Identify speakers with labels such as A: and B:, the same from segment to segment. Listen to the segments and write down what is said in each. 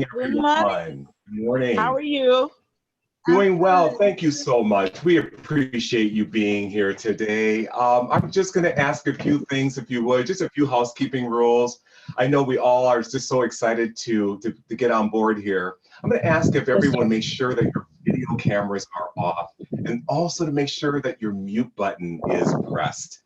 A: Good morning.
B: Everyone. Good
A: How
B: morning.
A: are you?
B: Doing well. Thank you so much. We appreciate you being here today. I'm just going to ask a few things, if you would, just a few housekeeping rules. I know we all are just so excited to get on board here. I'm going to ask if
A: Yes,
B: everyone
A: sir.
B: makes sure that your video cameras are off and also to make sure that your mute button is pressed.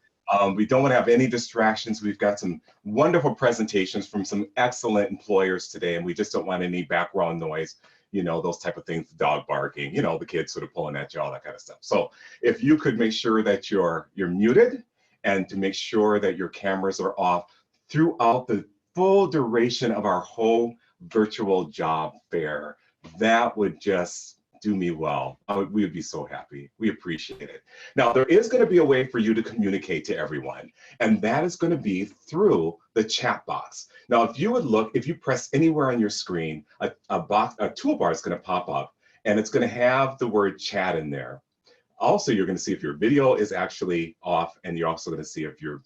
B: We don't want to have any distractions. We've got some wonderful presentations from some excellent employers today, and we just don't want any background noise, those type of things, dog barking, the kids sort of pulling at you, all that kind of stuff. So if you could make sure that you're muted and to make sure that your cameras are off throughout the full duration of our whole virtual job fair, that would just do me well. We would be so happy. We appreciate it. Now, there is going to be a way for you to communicate to everyone, and that is going to be through the chat box. Now, if you press anywhere on your screen, a toolbar is going to pop up, and it's going to have the word chat in there. Also, you're going to see if your video is actually off, and you're also going to see if your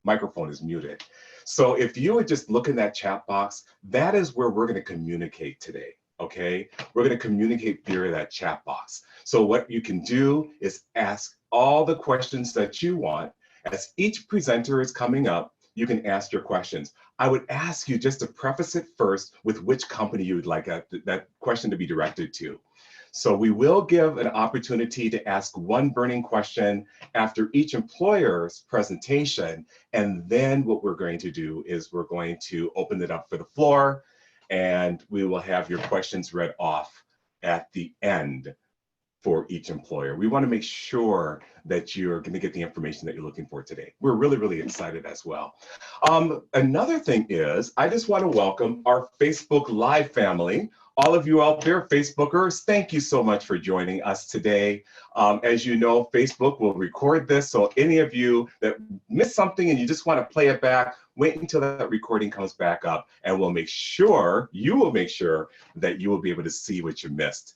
B: microphone is muted. So if you would just look in that chat box, that is where we're going to communicate today. Okay, we're going to communicate via that chat box. So what you can do is ask all the questions that you want. As each presenter is coming up, you can ask your questions. I would ask you just to preface it first with which company you would like that question to be directed to. So we will give an opportunity to ask one burning question after each employer's presentation. And then what we're going to do is we're going to open it up for the floor, and we will have your questions read off at the end for each employer. We want to make sure that you're going to get the information that you're looking for today. We're really, really excited as well. Another thing is, I just want to welcome our Facebook Live family. All of you out there, Facebookers, thank you so much for joining us today. As you know, Facebook will record this, so any of you that missed something and you just want to play it back, wait until that recording comes back up, and you will make sure that you will be able to see what you missed.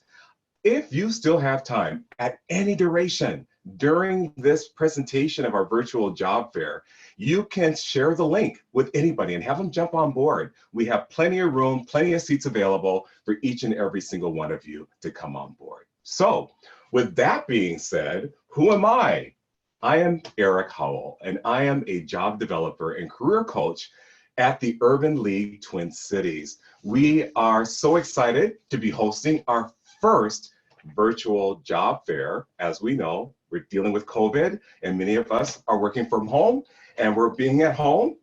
B: If you still have time at any duration during this presentation of our virtual job fair, you can share the link with anybody and have them jump on board. We have plenty of room, plenty of seats available for each and every single one of you to come on board. So with that being said, who am I? I am Eric Howell, and I am a job developer and career coach at the Urban League Twin Cities. We are so excited to be hosting our first virtual job fair. As we know, we're dealing with COVID, and many of us are working from home, and we're being at home.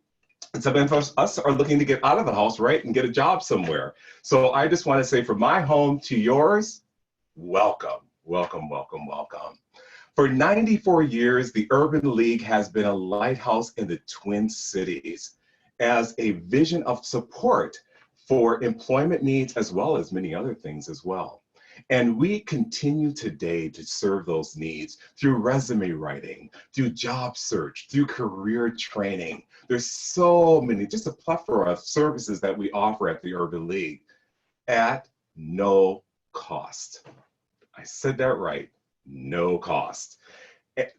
B: And some of us are looking to get out of the house, right, and get a job somewhere. So I just want to say, from my home to yours, welcome, welcome, welcome, welcome. For 94 years, the Urban League has been a lighthouse in the Twin Cities as a vision of support for employment needs, as well as many other things as well. And we continue today to serve those needs through resume writing, through job search, through career training. There's so many, just a plethora of services that we offer at the Urban League at no cost. I said that right, no cost.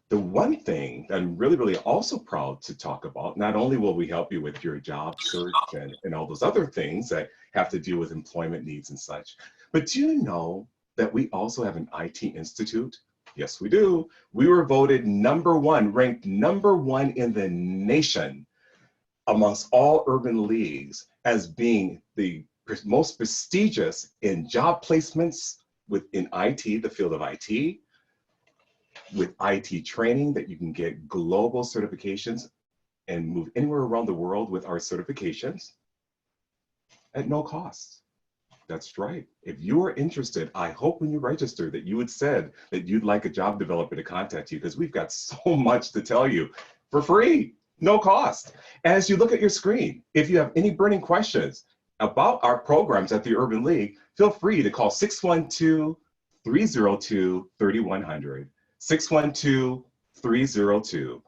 B: The one thing that I'm really, really also proud to talk about, not only will we help you with your job search and all those other things that have to do with employment needs and such, but do you know that we also have an IT Institute? Yes, we do. We were voted ranked number one in the nation amongst all urban leagues as being the most prestigious in job placements within IT, the field of IT, with IT training that you can get global certifications and move anywhere around the world with our certifications at no cost. That's right. If you are interested, I hope when you register that you had said that you'd like a job developer to contact you, because we've got so much to tell you for free, no cost. As you look at your screen, if you have any burning questions about our programs at the Urban League, feel free to call 612-302-3100. 612-302-3100.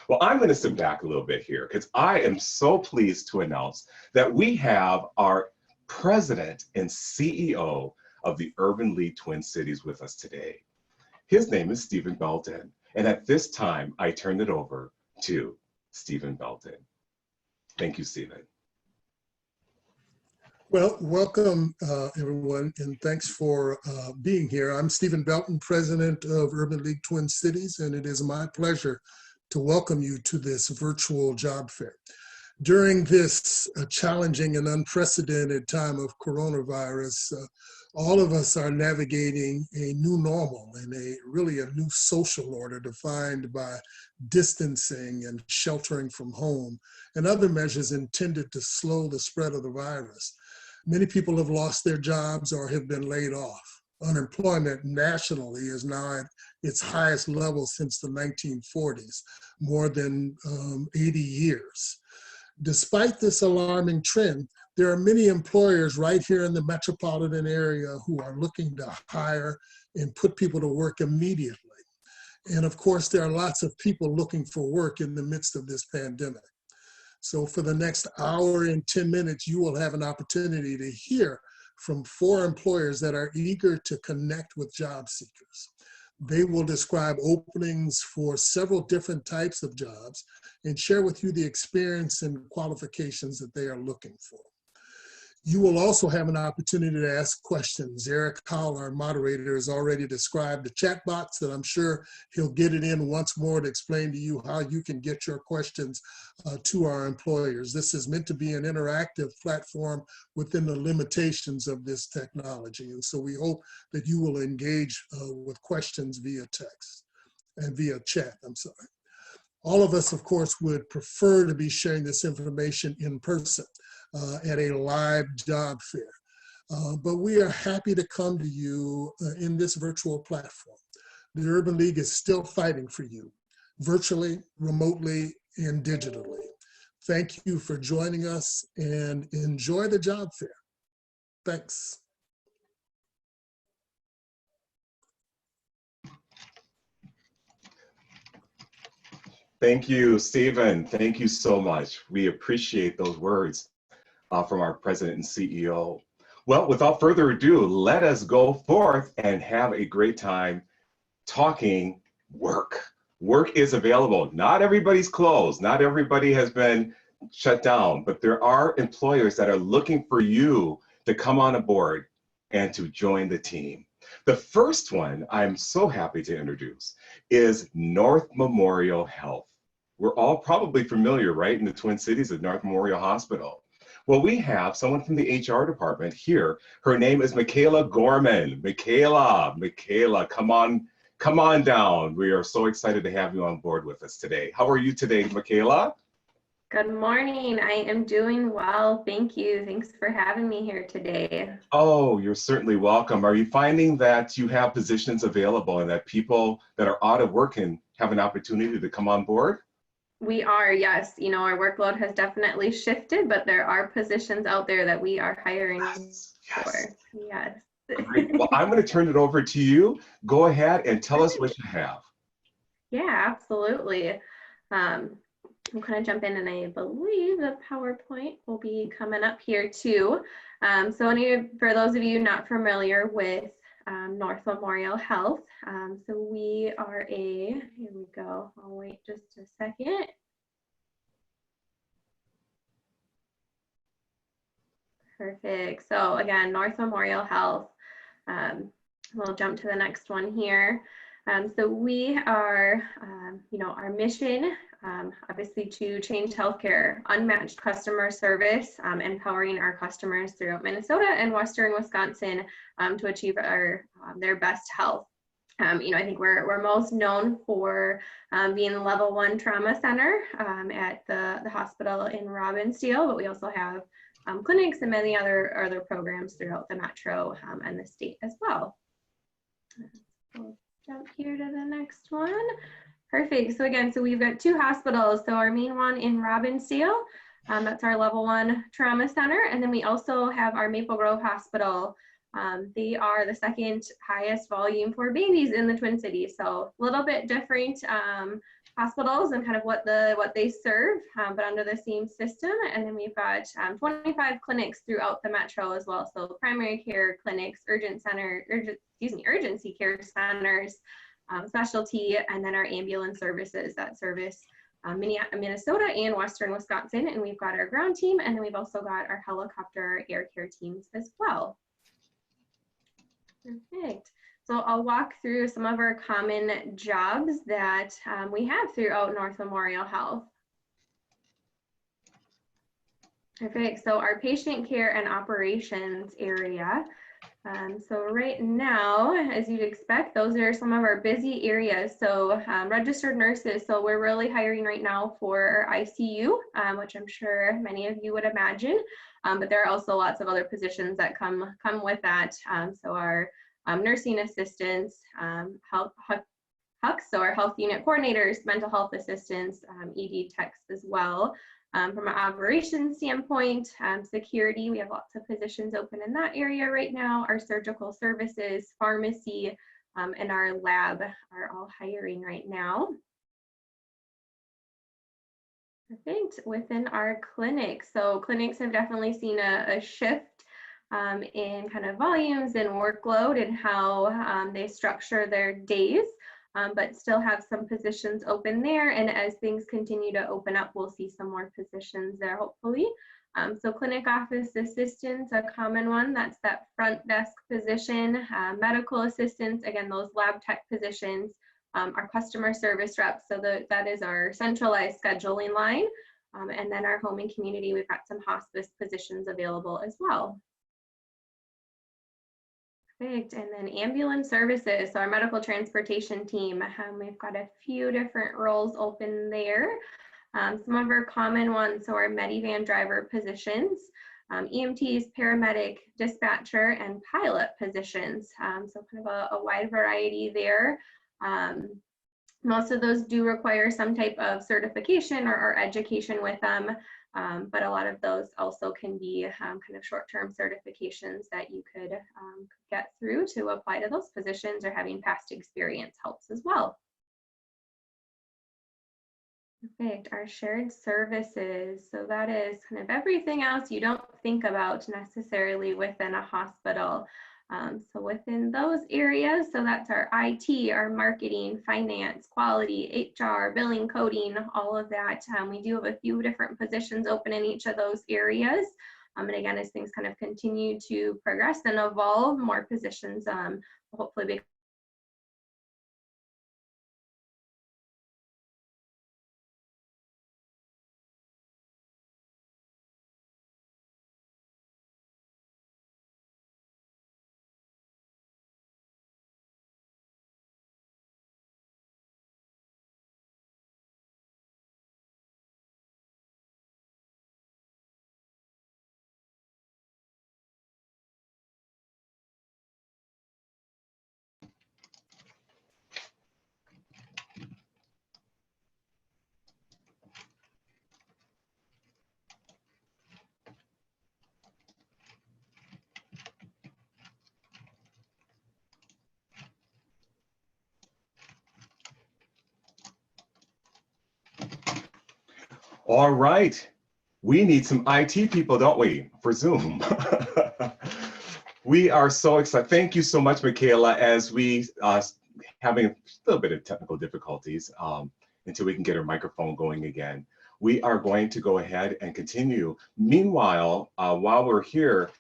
B: Well, I'm going to sit back a little bit here because I am so pleased to announce that we have our President and CEO of the Urban League Twin Cities with us today. His name is Stephen Belton, and at this time, I turn it over to Stephen Belton. Thank you, Stephen.
A: Well, welcome everyone, and thanks for being here. I'm Stephen Belton, president of Urban League Twin Cities, and it is my pleasure to welcome you to this virtual job fair. During this challenging and unprecedented time of coronavirus, all of us are navigating a new normal and really a new social order defined by distancing and sheltering from home and other measures intended to slow the spread of the virus. Many people have lost their jobs or have been laid off. Unemployment nationally is now at its highest level since the 1940s, more than 80 years. Despite this alarming trend, there are many employers right here in the metropolitan area who are looking to hire and put people to work immediately. And of course, there are lots of people looking for work in the midst of this pandemic. So for the next hour and 10 minutes, you will have an opportunity to hear from 4 employers that are eager to connect with job seekers. They will describe openings for several different types of jobs and share with you the experience and qualifications that they are looking for. You will also have an opportunity to ask questions. Eric Howell, our moderator, has already described the chat box, and I'm sure he'll get it in once more to explain to you how you can get your questions to our employers. This is meant to be an interactive platform within the limitations of this technology. And so we hope that you will engage with questions via text and via chat, I'm sorry. All of us, of course, would prefer to be sharing this information in person at a live job fair. But we are happy to come to you in this virtual platform. The Urban League is still fighting for you, virtually, remotely, and digitally. Thank you for joining us and enjoy the job fair. Thanks.
B: Thank you, Stephen. Thank you so much. We appreciate those words from our president and CEO. Well, without further ado, let us go forth and have a great time talking work. Work is available. Not everybody's closed. Not everybody has been shut down, but there are employers that are looking for you to come on board and to join the team. The first one I'm so happy to introduce is North Memorial Health. We're all probably familiar, right, in the Twin Cities of North Memorial Hospital. Well, we have someone from the HR department here. Her name is Michaela Gorman. Michaela, come on down. We are so excited to have you on board with us today. How are you today, Michaela?
C: Good morning. I am doing well. Thank you. Thanks for having me here today.
B: Oh, you're certainly welcome. Are you finding that you have positions available and that people that are out of work can have an opportunity to come on board?
C: We are, yes. You know, our workload has definitely shifted, but there are positions out there that we are hiring for. Yes.
B: Great. Well, I'm going to turn it over to you. Go ahead and tell us what you have.
C: Yeah, absolutely. I'm going to jump in, and I believe the PowerPoint will be coming up here too. For those of you not familiar with North Memorial Health, so we are here we go. I'll wait just a second. Perfect. So again, North Memorial Health. We'll jump to the next one here. So we are, our mission, obviously, to change healthcare, unmatched customer service, empowering our customers throughout Minnesota and Western Wisconsin to achieve their best health. I think we're most known for being the level 1 trauma center at the hospital in Robbinsdale, but we also have clinics and many other programs throughout the metro and the state as well. We'll jump here to the next one. Perfect. So we've got 2 hospitals. So our main one in Robbinsdale, that's our level 1 trauma center. And then we also have our Maple Grove Hospital. They are the second highest volume for babies in the Twin Cities. So a little bit different hospitals and kind of what they serve, but under the same system. And then we've got 25 clinics throughout the metro as well. So primary care clinics, urgency care centers, specialty, and then our ambulance services that service Minnesota and Western Wisconsin, and we've got our ground team, and then we've also got our helicopter air care teams as well. Perfect. So I'll walk through some of our common jobs that we have throughout North Memorial Health. Perfect. So our patient care and operations area. So right now, as you'd expect, those are some of our busy areas. So registered nurses. So we're really hiring right now for our ICU, which I'm sure many of you would imagine. But there are also lots of other positions that come with that. So our nursing assistants, HUCs, so our health unit coordinators, mental health assistants, ED techs as well. From an operations standpoint, security, we have lots of positions open in that area right now. Our surgical services, pharmacy, and our lab are all hiring right now. Perfect. Within our clinics, so clinics have definitely seen a shift in kind of volumes and workload and how they structure their days. But still have some positions open there. And as things continue to open up, we'll see some more positions there, hopefully. So clinic office assistants, a common one, that's that front desk position. Medical assistants, again, those lab tech positions. Our customer service reps, so that is our centralized scheduling line. And then our home and community, we've got some hospice positions available as well. Perfect. And then ambulance services, so our medical transportation team, we've got a few different roles open there. Some of our common ones, so our minivan driver positions, EMTs, paramedic, dispatcher, and pilot positions. So kind of a wide variety there. Most of those do require some type of certification or education with them. But a lot of those also can be kind of short-term certifications that you could get through to apply to those positions, or having past experience helps as well. Perfect. Our shared services. So that is kind of everything else you don't think about necessarily within a hospital. So within those areas, so that's our IT, our marketing, finance, quality, HR, billing, coding, all of that. We do have a few different positions open in each of those areas. And again, as things kind of continue to progress and evolve, more positions will hopefully be.
B: All right. We need some IT people, don't we, for Zoom? We are so excited. Thank you so much, Michaela, as we having a little bit of technical difficulties until we can get our microphone going again. We are going to go ahead and continue. Meanwhile, while we're here,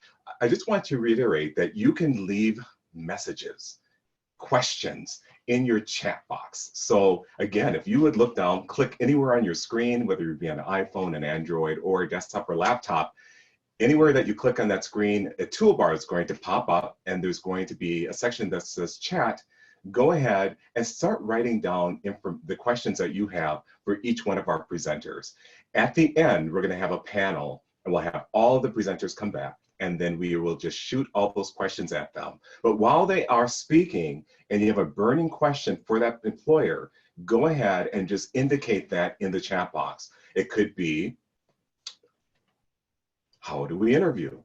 B: I just want to reiterate that you can leave messages, questions in your chat box. So again, if you would look down, click anywhere on your screen, whether it be on an iPhone, an Android, or a desktop or laptop, anywhere that you click on that screen, a toolbar is going to pop up, and there's going to be a section that says chat. Go ahead and start writing down the questions that you have for each one of our presenters. At the end, we're going to have a panel, and we'll have all the presenters come back, and then we will just shoot all those questions at them. But while they are speaking and you have a burning question for that employer, go ahead and just indicate that in the chat box. It could be, how do we interview?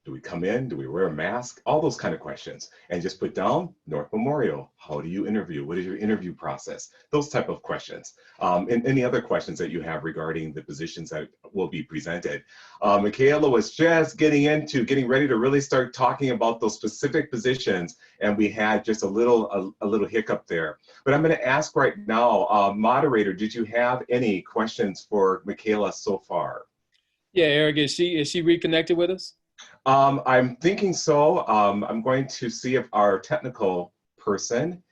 B: Do we come in? Do we wear a mask? All those kind of questions. And just put down North Memorial. How do you interview? What is your interview process? Those type of questions. And any other questions that you have regarding the positions that will be presented. Michaela was just getting ready to really start talking about those specific positions. And we had just a little hiccup there. But I'm going to ask right now, moderator, did you have any questions for Michaela so far?
D: Yeah, Eric, is she reconnected with us?
B: I'm thinking so. I'm going to see if our technical person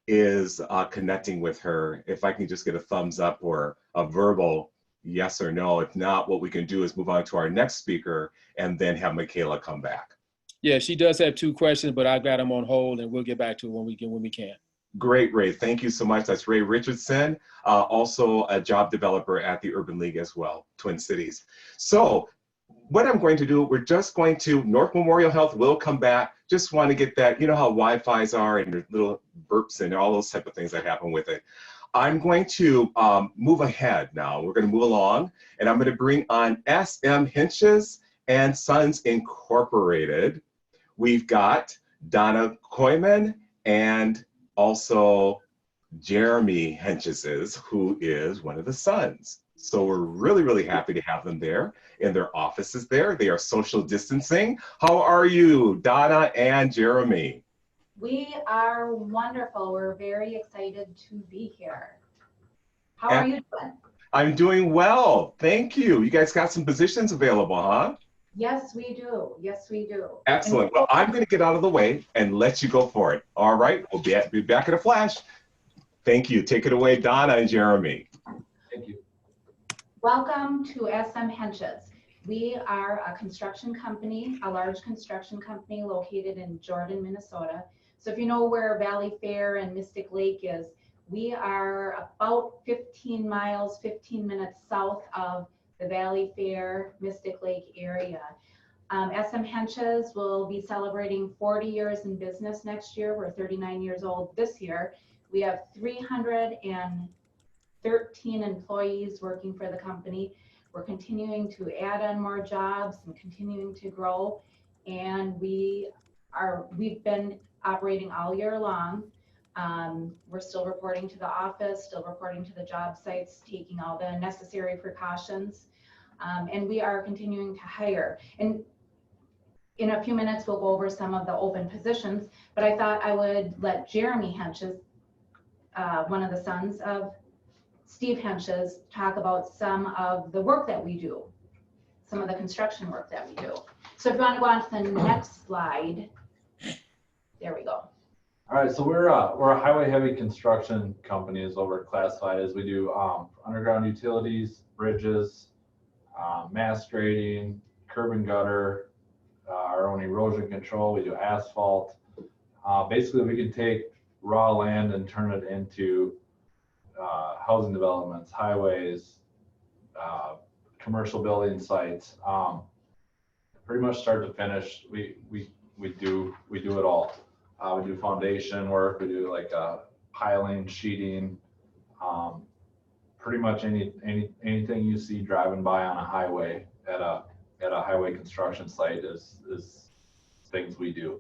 B: is connecting with her. If I can just get a thumbs up or a verbal yes or no. If not, what we can do is move on to our next speaker and then have Michaela come back.
D: Yeah, she does have 2 questions, but I've got them on hold and we'll get back to it when we can.
B: Great, Ray. Thank you so much. That's Ray Richardson, also a job developer at the Urban League as well, Twin Cities. So what I'm going to do, we're just going to, North Memorial Health will come back. Just want to get that, you know how Wi-Fi's are and there's little burps and all those type of things that happen with it. I'm going to move ahead now. We're going to move along and I'm going to bring on SM Hinches and Sons Incorporated. We've got Donna Koyman and also Jeremy Henches, who is one of the sons. So we're really, really happy to have them there in their offices there. They are social distancing. How are you, Donna and Jeremy?
E: We are wonderful. We're very excited to be here. How are you doing?
B: I'm doing well. Thank you. You guys got some positions available, huh?
E: Yes, we do. Yes, we do.
B: Excellent. Well, I'm going to get out of the way and let you go for it. All right. We'll be back in a flash. Thank you. Take it away, Donna and Jeremy.
D: Thank you.
E: Welcome to SM Henches. We are a construction company, a large construction company located in Jordan, Minnesota. So if you know where Valley Fair and Mystic Lake is, we are about 15 miles, 15 minutes south of the Valley Fair, Mystic Lake area. SM Henches will be celebrating 40 years in business next year. We're 39 years old this year. We have 313 employees working for the company. We're continuing to add on more jobs and continuing to grow. And we've been operating all year long. We're still reporting to the office, still reporting to the job sites, taking all the necessary precautions. And we are continuing to hire. And in a few minutes, we'll go over some of the open positions, but I thought I would let Jeremy Henches, one of the sons of Steve Henches, talk about some of the work that we do, some of the construction work that we do. So if you want to go on to the next slide, there we go.
F: All right, so we're a highway heavy construction company is what we're classified as. We do underground utilities, bridges, mass grading, curb and gutter, our own erosion control. We do asphalt. Basically, we can take raw land and turn it into housing developments, highways, commercial building sites. Pretty much start to finish, we do it all. We do foundation work. We do like piling, sheeting. Pretty much anything you see driving by on a highway at a highway construction site is things we do.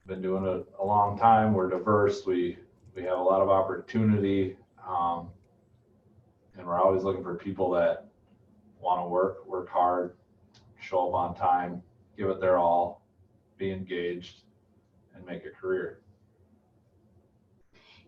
F: Been doing it a long time. We're diverse. We have a lot of opportunity, and we're always looking for people that want to work hard, show up on time, give it their all, be engaged, and make a career.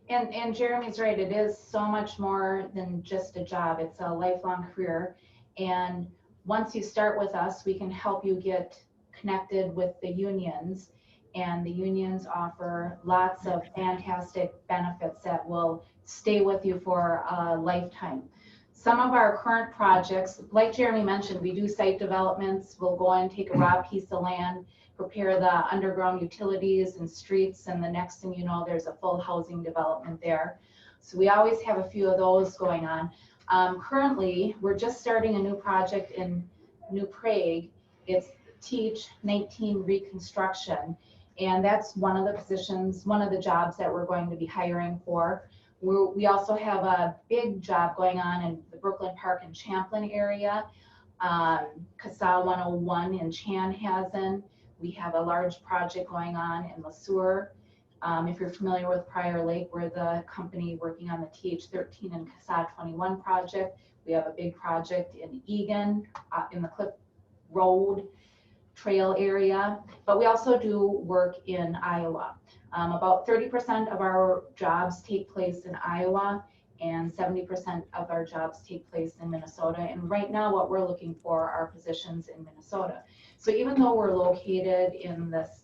E: And Jeremy's right, it is so much more than just a job. It's a lifelong career. And once you start with us, we can help you get connected with the unions. And the unions offer lots of fantastic benefits that will stay with you for a lifetime. Some of our current projects, like Jeremy mentioned, we do site developments. We'll go and take a raw piece of land, prepare the underground utilities and streets, and the next thing you know, there's a full housing development there. So we always have a few of those going on. Currently, we're just starting a new project in New Prague. It's Teach 19 Reconstruction, and that's one of the positions, one of the jobs that we're going to be hiring for. We also have a big job going on in the Brooklyn Park and Champlain area. CASA 101 in Chanhassen. We have a large project going on in Le Sueur. If you're familiar with Prior Lake, we're the company working on the TH13 and CASA 21 project. We have a big project in Egan, in the Cliff Road Trail area, but we also do work in Iowa. About 30% of our jobs take place in Iowa, and 70% of our jobs take place in Minnesota. And right now what we're looking for are positions in Minnesota. So even though we're located in this,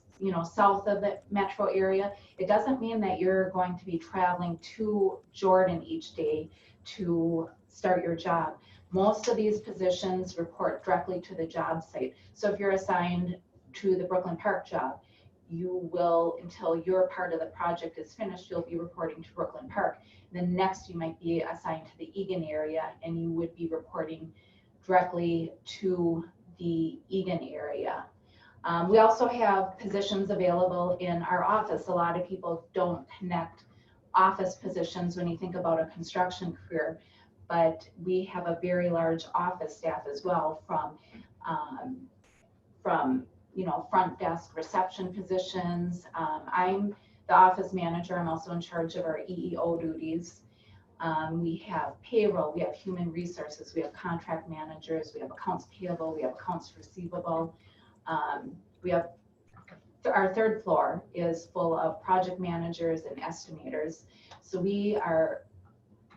E: south of the metro area, it doesn't mean that you're going to be traveling to Jordan each day to start your job. Most of these positions report directly to the job site. So if you're assigned to the Brooklyn Park job, you will, until your part of the project is finished, you'll be reporting to Brooklyn Park. Then next you might be assigned to the Egan area, and you would be reporting directly to the Egan area. We also have positions available in our office. A lot of people don't connect office positions when you think about a construction career, but we have a very large office staff as well, from front desk reception positions. I'm the office manager. I'm also in charge of our EEO duties. We have payroll, we have human resources, we have contract managers, we have accounts payable, we have accounts receivable. We have our third floor is full of project managers and estimators. So we are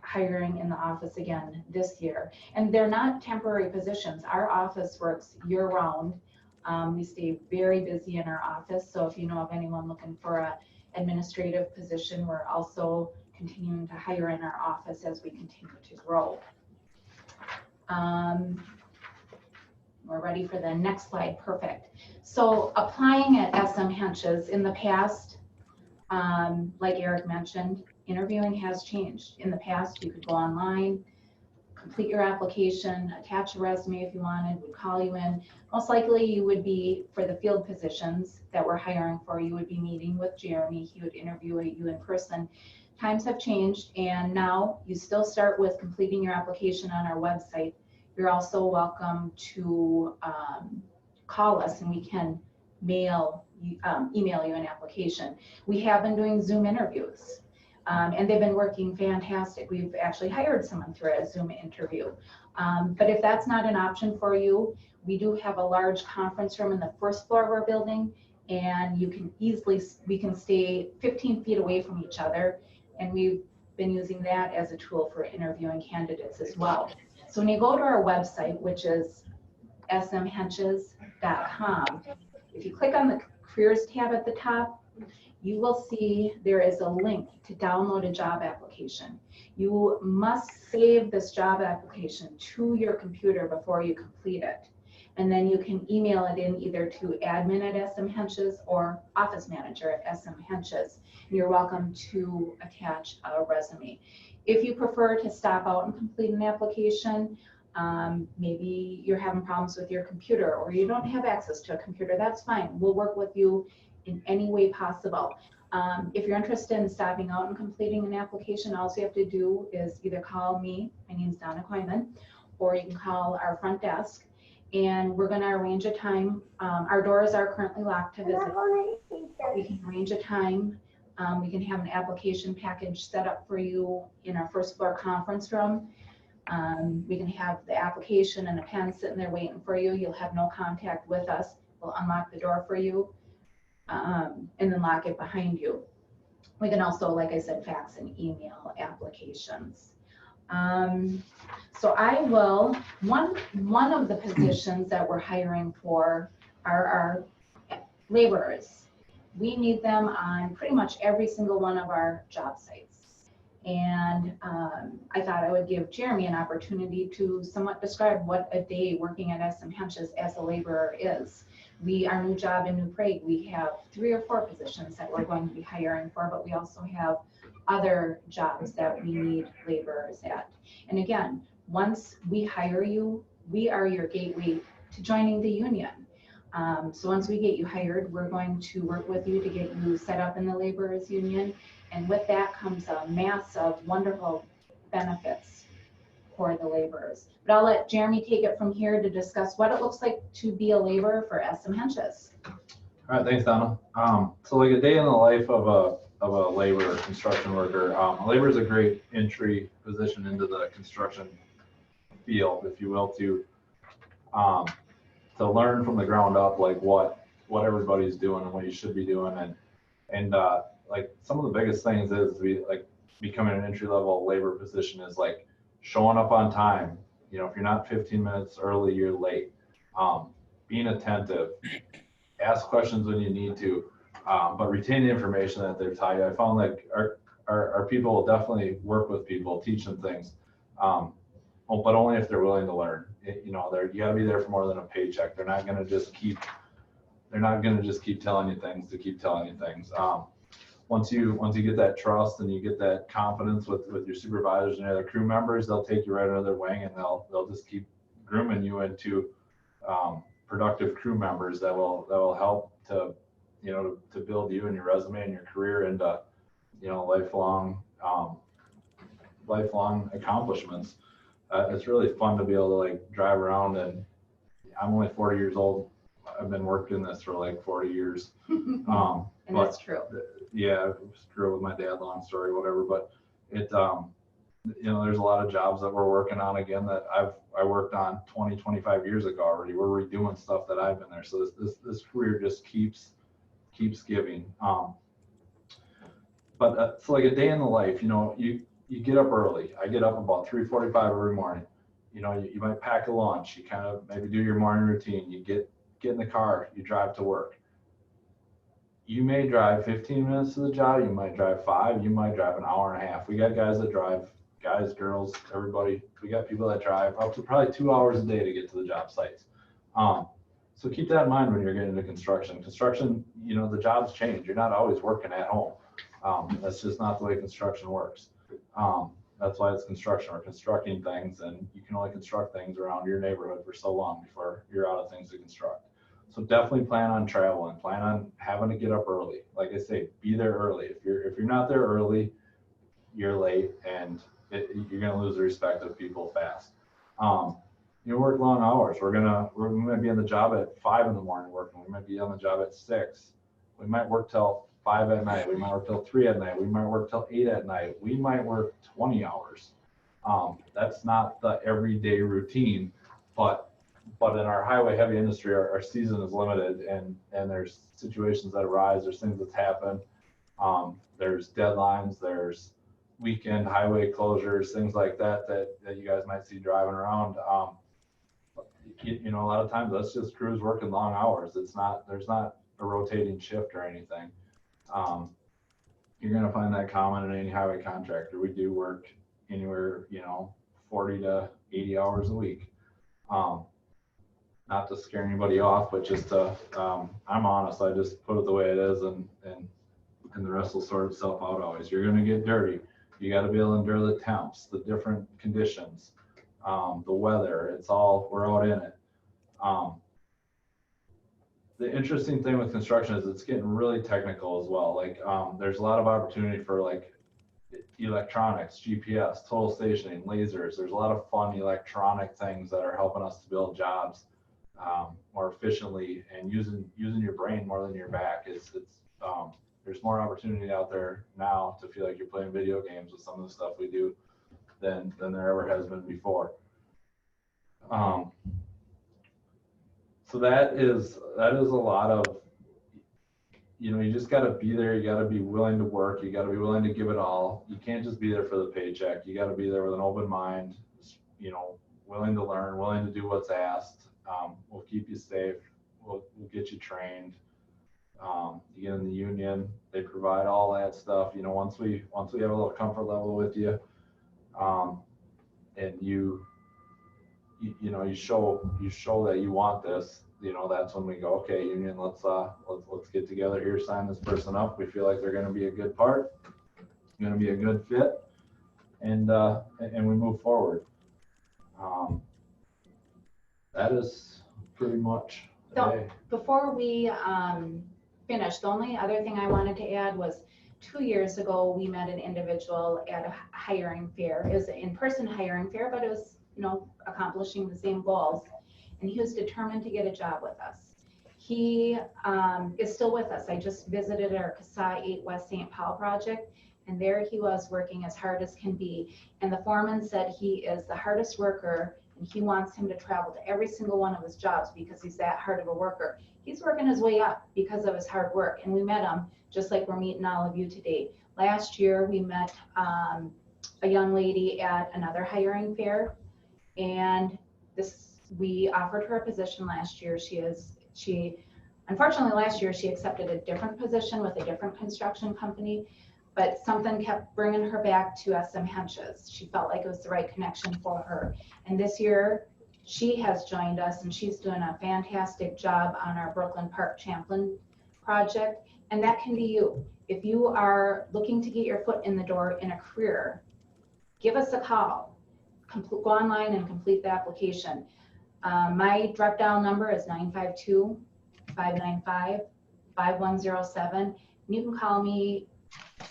E: hiring in the office again this year, and they're not temporary positions. Our office works year round. We stay very busy in our office. So if you know of anyone looking for an administrative position, we're also continuing to hire in our office as we continue to grow. We're ready for the next slide. Perfect. So applying at SM Henches in the past, like Eric mentioned, interviewing has changed. In the past, you could go online, complete your application, attach a resume if you wanted, we'd call you in. Most likely you would be, for the field positions that we're hiring for, you would be meeting with Jeremy. He would interview you in person. Times have changed, and now you still start with completing your application on our website. You're also welcome to call us, and we can email you an application. We have been doing Zoom interviews, and they've been working fantastic. We've actually hired someone through a Zoom interview. But if that's not an option for you, we do have a large conference room in the first floor of our building, and we can stay 15 feet away from each other, and we've been using that as a tool for interviewing candidates as well. So when you go to our website, which is smhenches.com, if you click on the careers tab at the top, you will see there is a link to download a job application. You must save this job application to your computer before you complete it. And then you can email it in either to admin@smhenches or office manager at smhenches. You're welcome to attach a resume. If you prefer to stop out and complete an application, maybe you're having problems with your computer or you don't have access to a computer, that's fine. We'll work with you in any way possible. If you're interested in stopping out and completing an application, all you have to do is either call me, my name's Donna Koyman, or you can call our front desk, and we're gonna arrange a time. Our doors are currently locked to visit. We can arrange a time. We can have an application package set up for you in our first floor conference room. We can have the application and a pen sitting there waiting for you. You'll have no contact with us. We'll unlock the door for you and then lock it behind you. We can also, like I said, fax and email applications. So I will, one of the positions that we're hiring for are our laborers. We need them on pretty much every single one of our job sites. And I thought I would give Jeremy an opportunity to somewhat describe what a day working at SM Henches as a laborer is. Our new job in New Prague, we have 3 or 4 positions that we're going to be hiring for, but we also have other jobs that we need laborers at. And again, once we hire you, we are your gateway to joining the union. So once we get you hired, we're going to work with you to get you set up in the laborers union. And with that comes a mass of wonderful benefits. for the laborers. But I'll let Jeremy take it from here to discuss what it looks like to be a laborer for SM Henches.
F: All right, thanks, Donna. So like a day in the life of a laborer, construction worker. A laborer is a great entry position into the construction field, if you will, to learn from the ground up, like what everybody's doing and what you should be doing, and like some of the biggest things is becoming an entry level labor position is like showing up on time. You know, if you're not 15 minutes early, you're late. Being attentive, ask questions when you need to, but retain the information that they're taught you. I found like our people will definitely work with people, teach them things, but only if they're willing to learn. You know, you got to be there for more than a paycheck. They're not going to just keep telling you things to keep telling you things. Once you get that trust and you get that confidence with your supervisors and other crew members, they'll take you right under their wing, and they'll just keep grooming you into productive crew members that will help to build you and your resume and your career into lifelong accomplishments. It's really fun to be able to like drive around, and I'm only 40 years old. I've been working this for like 40 years.
E: And that's true.
F: Yeah, I grew up with my dad, long story, whatever, but it, there's a lot of jobs that we're working on again that I worked on 20, 25 years ago already. We're redoing stuff that I've been there. So this career just keeps giving. But it's like a day in the life, you get up early. I get up about 3:45 every morning. You might pack a lunch. You kind of maybe do your morning routine. You get in the car, you drive to work. You may drive 15 minutes to the job. You might drive 5. You might drive an hour and a half. We got guys that drive, guys, girls, everybody. We got people that drive up to probably 2 hours a day to get to the job sites. So keep that in mind when you're getting into construction. Construction, the jobs change. You're not always working at home. That's just not the way construction works. That's why it's construction. We're constructing things, and you can only construct things around your neighborhood for so long before you're out of things to construct. So definitely plan on traveling, plan on having to get up early. Like I say, be there early. If you're not there early, you're late, and you're gonna lose the respect of people fast. You work long hours. We might be on the job at 5 in the morning working. We might be on the job at 6. We might work till 5 at night. We might work till 3 at night. We might work till 8 at night. We might work 20 hours. That's not the everyday routine, but in our highway heavy industry, our season is limited, and there's situations that arise, there's things that happen, there's deadlines, there's weekend highway closures, things like that you guys might see driving around. A lot of times that's just crews working long hours. There's not a rotating shift or anything. You're going to find that common in any highway contractor. We do work anywhere, 40 to 80 hours a week. Not to scare anybody off, but just to, I'm honest, I just put it the way it is, and the rest will sort itself out always. You're going to get dirty. You got to be able to endure the temps, the different conditions, the weather. We're out in it. The interesting thing with construction is it's getting really technical as well. Like there's a lot of opportunity for like electronics, GPS, total stationing, lasers. There's a lot of fun electronic things that are helping us to build jobs more efficiently, and using your brain more than your back. There's more opportunity out there now to feel like you're playing video games with some of the stuff we do than there ever has been before. So that is a lot of, you just got to be there. You got to be willing to work. You got to be willing to give it all. You can't just be there for the paycheck. You got to be there with an open mind, willing to learn, willing to do what's asked. We'll keep you safe. We'll get you trained. You get in the union, they provide all that stuff. Once we have a little comfort level with you, and you show that you want this, that's when we go, okay, union, let's get together here, sign this person up. We feel like they're going to be a good part, going to be a good fit, and we move forward. That is pretty much
E: So before we finish, the only other thing I wanted to add was 2 years ago, we met an individual at a hiring fair. It was an in-person hiring fair, but it was, you know, accomplishing the same goals. And he was determined to get a job with us. He is still with us. I just visited our CASA 8 West St. Paul project, and there he was working as hard as can be. And the foreman said he is the hardest worker, and he wants him to travel to every single one of his jobs because he's that hard of a worker. He's working his way up because of his hard work, and we met him just like we're meeting all of you today. Last year, we met a young lady at another hiring fair, and we offered her a position last year. Unfortunately, last year she accepted a different position with a different construction company, but something kept bringing her back to SM Henches. She felt like it was the right connection for her. And this year, she has joined us, and she's doing a fantastic job on our Brooklyn Park Champlain project. And that can be you. If you are looking to get your foot in the door in a career, give us a call. Go online and complete the application. My direct dial number is 952-595-5107. And you can call me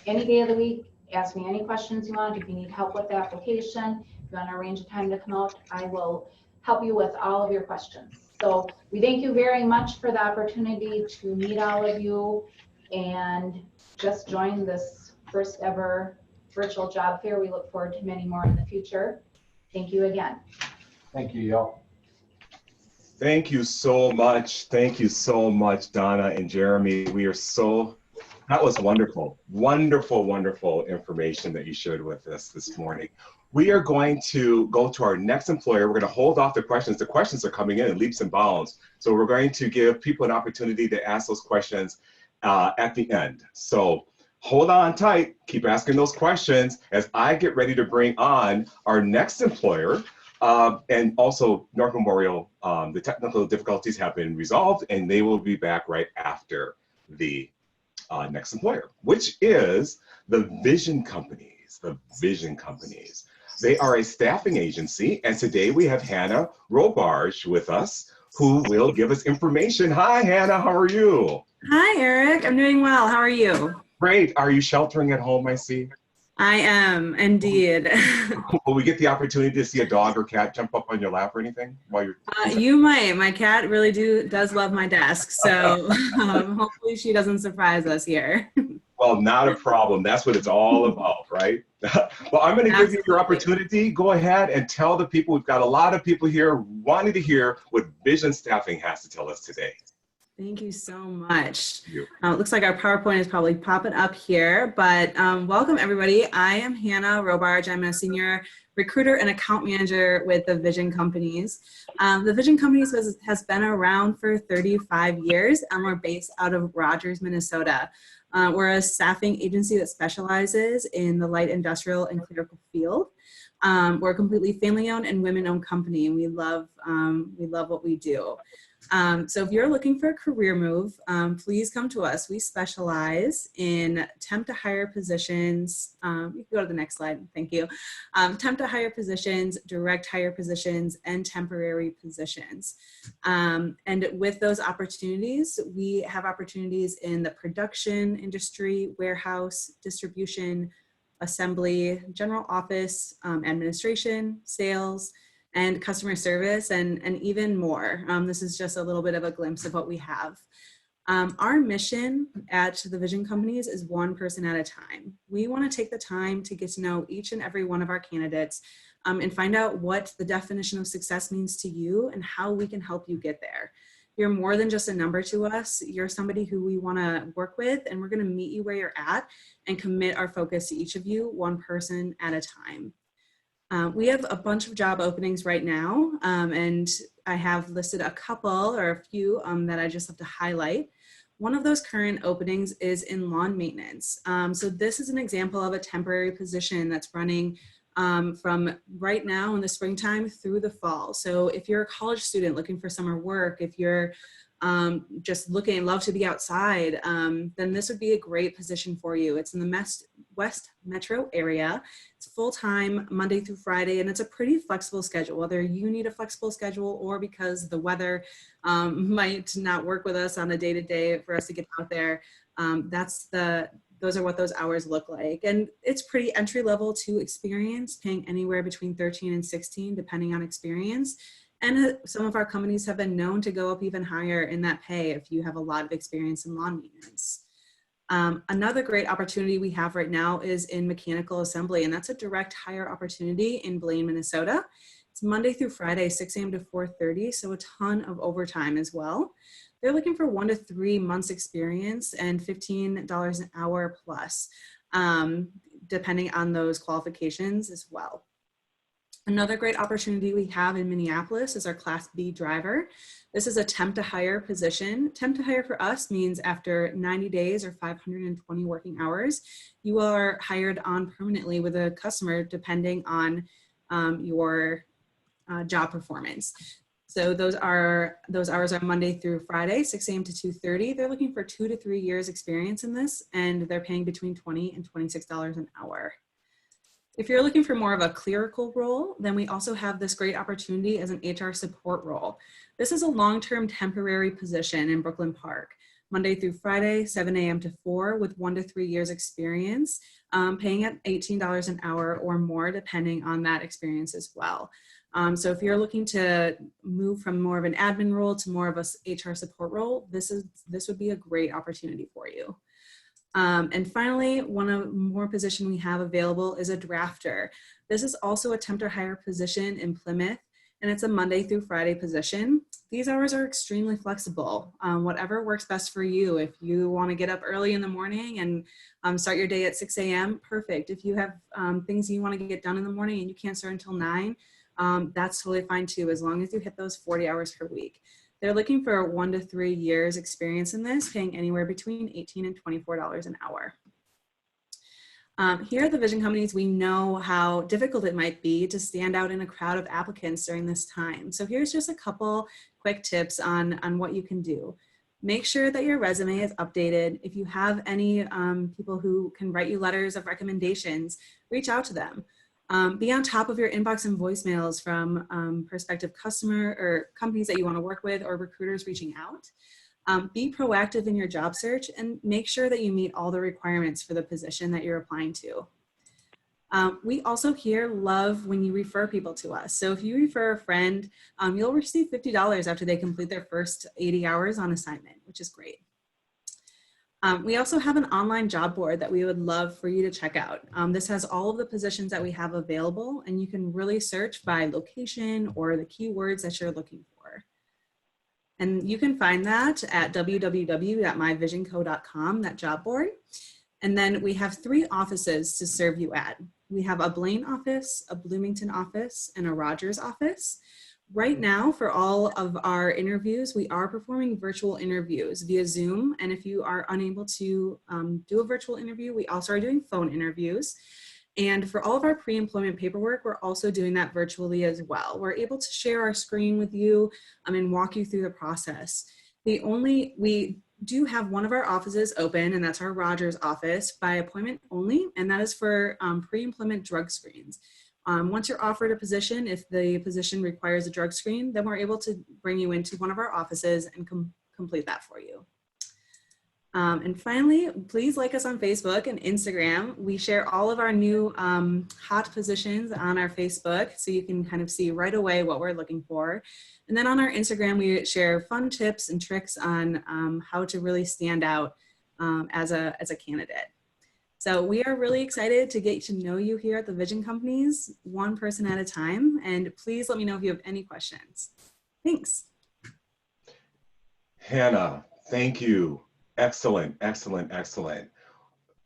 E: any day of the week, ask me any questions you want. If you need help with the application, if you want to arrange a time to come out, I will help you with all of your questions. So we thank you very much for the opportunity to meet all of you and just join this first ever virtual job fair. We look forward to many more in the future. Thank you again.
F: Thank you, y'all.
B: Thank you so much. Thank you so much, Donna and Jeremy. That was wonderful. Wonderful, wonderful information that you shared with us this morning. We are going to go to our next employer. We're going to hold off the questions. The questions are coming in leaps and bounds. So we're going to give people an opportunity to ask those questions at the end. So hold on tight. Keep asking those questions as I get ready to bring on our next employer. And also North Memorial, the technical difficulties have been resolved, and they will be back right after the next employer, which is the Vision Companies. The Vision Companies. They are a staffing agency, and today we have Hannah Robarge with us, who will give us information. Hi, Hannah. How are you?
G: Hi, Eric. I'm doing well. How are you?
B: Great. Are you sheltering at home, I see?
G: I am, indeed.
B: Will we get the opportunity to see a dog or cat jump up on your lap or anything while you're?
G: You might. My cat really does love my desk, so hopefully she doesn't surprise us here.
B: Well, not a problem. That's what it's all about, right? Well, I'm going to give you your opportunity. Go ahead and tell the people. We've got a lot of people here wanting to hear what Vision Staffing has to tell us today.
G: Thank you so much. It looks like our PowerPoint is probably popping up here, but welcome everybody. I am Hannah Robarge. I'm a senior recruiter and account manager with the Vision Companies. The Vision Companies has been around for 35 years, and we're based out of Rogers, Minnesota. We're a staffing agency that specializes in the light industrial and clerical field. We're a completely family-owned and women-owned company, and we love what we do. So if you're looking for a career move, please come to us. We specialize in temp to hire positions. You can go to the next slide. Thank you. Temp to hire positions, direct hire positions, and temporary positions. And with those opportunities, we have opportunities in the production industry, warehouse, distribution, assembly, general office, administration, sales, and customer service, and even more. This is just a little bit of a glimpse of what we have. Our mission at the Vision Companies is one person at a time. We want to take the time to get to know each and every one of our candidates and find out what the definition of success means to you and how we can help you get there. You're more than just a number to us. You're somebody who we want to work with, and we're going to meet you where you're at and commit our focus to each of you, one person at a time. We have a bunch of job openings right now, and I have listed a couple or a few that I just have to highlight. One of those current openings is in lawn maintenance. So this is an example of a temporary position that's running from right now in the springtime through the fall. So if you're a college student looking for summer work, if you're just love to be outside, then this would be a great position for you. It's in the West Metro area. It's full-time Monday through Friday, and it's a pretty flexible schedule, whether you need a flexible schedule or because the weather might not work with us on a day-to-day for us to get out there. That's the those are what those hours look like. And it's pretty entry level to experience, paying anywhere between 13 and 16, depending on experience. And some of our companies have been known to go up even higher in that pay if you have a lot of experience in lawn maintenance. Another great opportunity we have right now is in mechanical assembly, and that's a direct hire opportunity in Blaine, Minnesota. It's Monday through Friday, 6 a.m. to 4:30, so a ton of overtime as well. They're looking for 1 to 3 months experience and $15 an hour plus, depending on those qualifications as well. Another great opportunity we have in Minneapolis is our Class B driver. This is a temp to hire position. Temp to hire for us means after 90 days or 520 working hours, you are hired on permanently with a customer depending on your job performance. So those hours are Monday through Friday, 6 a.m. to 2:30. They're looking for 2 to 3 years experience in this, and they're paying between $20 and $26 an hour. If you're looking for more of a clerical role, then we also have this great opportunity as an HR support role. This is a long-term temporary position in Brooklyn Park, Monday through Friday, 7 a.m. to 4 with 1 to 3 years experience, paying at $18 an hour or more depending on that experience as well. So if you're looking to move from more of an admin role to more of a HR support role, this would be a great opportunity for you. And finally, one more position we have available is a drafter. This is also a temp to hire position in Plymouth, and it's a Monday through Friday position. These hours are extremely flexible. Whatever works best for you. If you want to get up early in the morning and start your day at 6 a.m., perfect. If you have things you want to get done in the morning and you can't start until 9, that's totally fine too, as long as you hit those 40 hours per week. They're looking for 1 to 3 years experience in this, paying anywhere between $18 and $24 an hour. Here at the Vision Companies, we know how difficult it might be to stand out in a crowd of applicants during this time. So here's just a couple quick tips on what you can do. Make sure that your resume is updated. If you have any people who can write you letters of recommendations, reach out to them. Be on top of your inbox and voicemails from prospective customer or companies that you want to work with or recruiters reaching out. Be proactive in your job search and make sure that you meet all the requirements for the position that you're applying to. We also here love when you refer people to us. So if you refer a friend, you'll receive $50 after they complete their first 80 hours on assignment, which is great. We also have an online job board that we would love for you to check out. This has all of the positions that we have available, and you can really search by location or the keywords that you're looking for. And you can find that at www.myvisionco.com, that job board. And then we have 3 offices to serve you at. We have a Blaine office, a Bloomington office, and a Rogers office. Right now, for all of our interviews, we are performing virtual interviews via Zoom. And if you are unable to do a virtual interview, we also are doing phone interviews. And for all of our pre-employment paperwork, we're also doing that virtually as well. We're able to share our screen with you and walk you through the process. We do have one of our offices open, and that's our Rogers office, by appointment only, and that is for pre-employment drug screens. Once you're offered a position, if the position requires a drug screen, then we're able to bring you into one of our offices and complete that for you. And finally, please like us on Facebook and Instagram. We share all of our new hot positions on our Facebook, so you can kind of see right away what we're looking for. And then on our Instagram, we share fun tips and tricks on how to really stand out as a candidate. So we are really excited to get to know you here at the Vision Companies, one person at a time. And please let me know if you have any questions. Thanks.
B: Hannah, thank you. Excellent, excellent, excellent.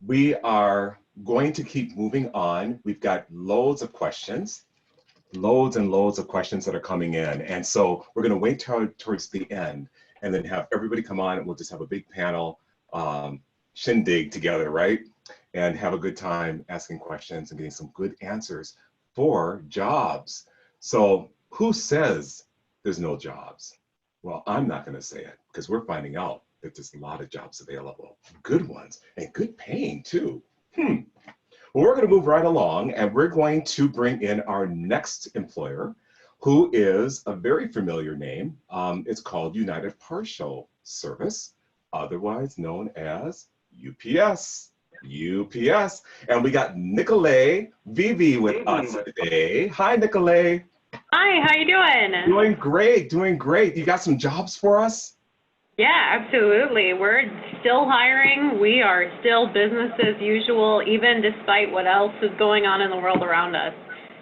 B: We are going to keep moving on. We've got loads of questions, loads and loads of questions that are coming in. And so we're going to wait towards the end and then have everybody come on, and we'll just have a big panel shindig together, right? And have a good time asking questions and getting some good answers for jobs. So who says there's no jobs? Well, I'm not going to say it, because we're finding out that there's a lot of jobs available, good ones, and good paying too. Well, we're going to move right along, and we're going to bring in our next employer, who is a very familiar name. It's called United Parcel Service, otherwise known as UPS. UPS. And we got Nicolay Vivi with us today. Hi, Nicolay.
H: Hi, how you doing?
B: Doing great, doing great. You got some jobs for us?
H: Yeah, absolutely. We're still hiring. We are still business as usual, even despite what else is going on in the world around us,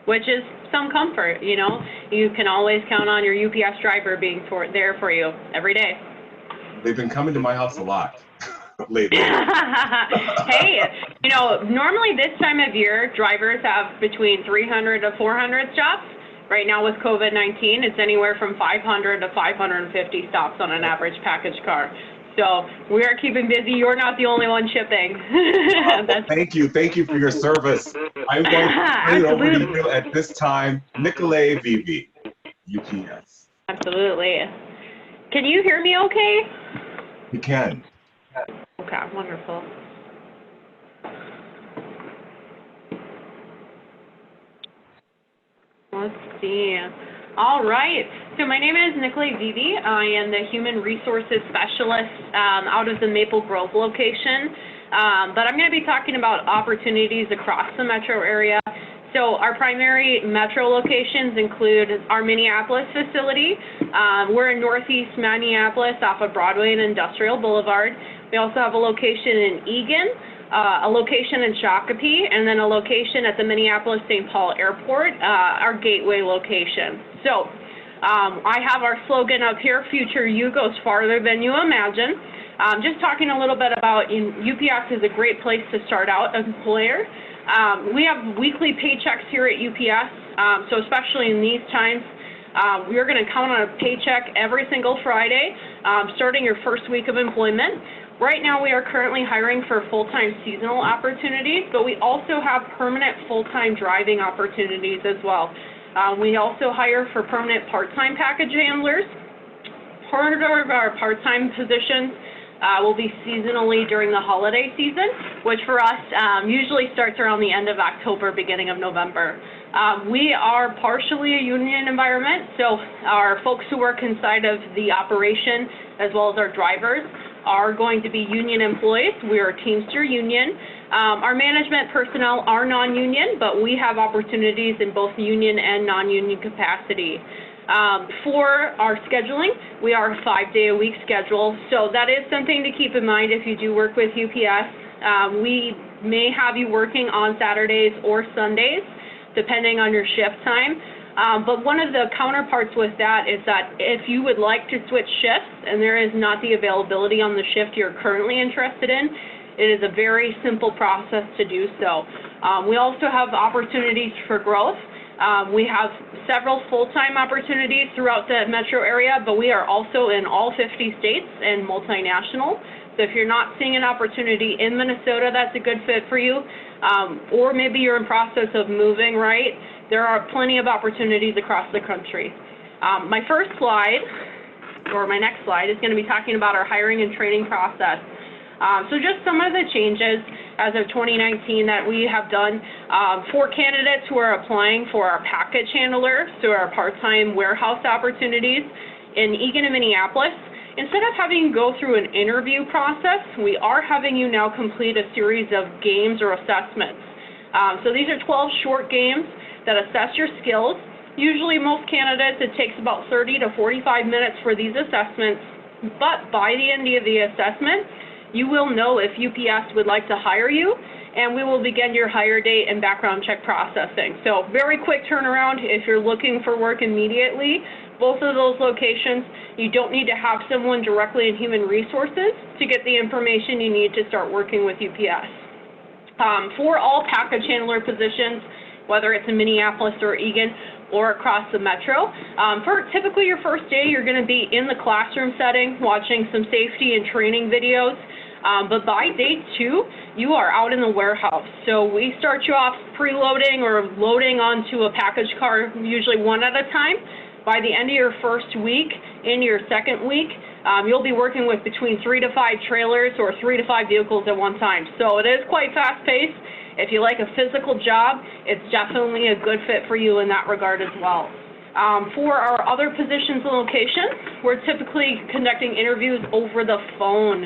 H: which is some comfort, you know. You can always count on your UPS driver being there for you every day.
B: They've been coming to my house a lot lately.
H: Hey, you know, normally this time of year, drivers have between 300 to 400 stops. Right now with COVID-19, it's anywhere from 500 to 550 stops on an average package car. So we are keeping busy. You're not the only one shipping.
B: Thank you for your service. I'm going to turn it over to you at this time. Nicolay Vivi, UPS.
H: Absolutely. Can you hear me okay?
B: You can.
H: Okay, wonderful. Let's see. All right. So my name is Nicolay Vivi. I am the Human Resources Specialist out of the Maple Grove location. But I'm going to be talking about opportunities across the metro area. So our primary metro locations include our Minneapolis facility. We're in Northeast Minneapolis off of Broadway and Industrial Boulevard. We also have a location in Eagan, a location in Shakopee, and then a location at the Minneapolis-St. Paul Airport, our gateway location. So I have our slogan up here, Future You Goes Farther Than You Imagine. Just talking a little bit about UPS is a great place to start out as an employer. We have weekly paychecks here at UPS, so especially in these times, we're going to count on a paycheck every single Friday, starting your first week of employment. Right now, we are currently hiring for full-time seasonal opportunities, but we also have permanent full-time driving opportunities as well. We also hire for permanent part-time package handlers. Part of our part-time positions will be seasonally during the holiday season, which for us usually starts around the end of October, beginning of November. We are partially a union environment, so our folks who work inside of the operation, as well as our drivers, are going to be union employees. We are a Teamster union. Our management personnel are non-union, but we have opportunities in both union and non-union capacity. For our scheduling, we are a 5-day-a-week schedule, so that is something to keep in mind if you do work with UPS. We may have you working on Saturdays or Sundays, depending on your shift time. But one of the counterparts with that is that if you would like to switch shifts and there is not the availability on the shift you're currently interested in, it is a very simple process to do so. We also have opportunities for growth. We have several full-time opportunities throughout the metro area, but we are also in all 50 states and multinational. So if you're not seeing an opportunity in Minnesota that's a good fit for you, or maybe you're in process of moving, right? There are plenty of opportunities across the country. My first slide, or my next slide, is going to be talking about our hiring and training process. So just some of the changes as of 2019 that we have done for candidates who are applying for our package handler, so our part-time warehouse opportunities in Eagan and Minneapolis. Instead of having you go through an interview process, we are having you now complete a series of games or assessments. So these are 12 short games that assess your skills. Usually most candidates, it takes about 30 to 45 minutes for these assessments, but by the end of the assessment, you will know if UPS would like to hire you, and we will begin your hire date and background check processing. So very quick turnaround if you're looking for work immediately. Both of those locations, you don't need to have someone directly in human resources to get the information you need to start working with UPS. For all package handler positions, whether it's in Minneapolis or Eagan or across the metro, for typically your first day, you're going to be in the classroom setting watching some safety and training videos. But by day 2, you are out in the warehouse. So we start you off preloading or loading onto a package car, usually one at a time. By the end of your first week, in your second week, you'll be working with between 3 to 5 trailers or 3 to 5 vehicles at one time. So it is quite fast-paced. If you like a physical job, it's definitely a good fit for you in that regard as well. For our other positions and locations, we're typically conducting interviews over the phone.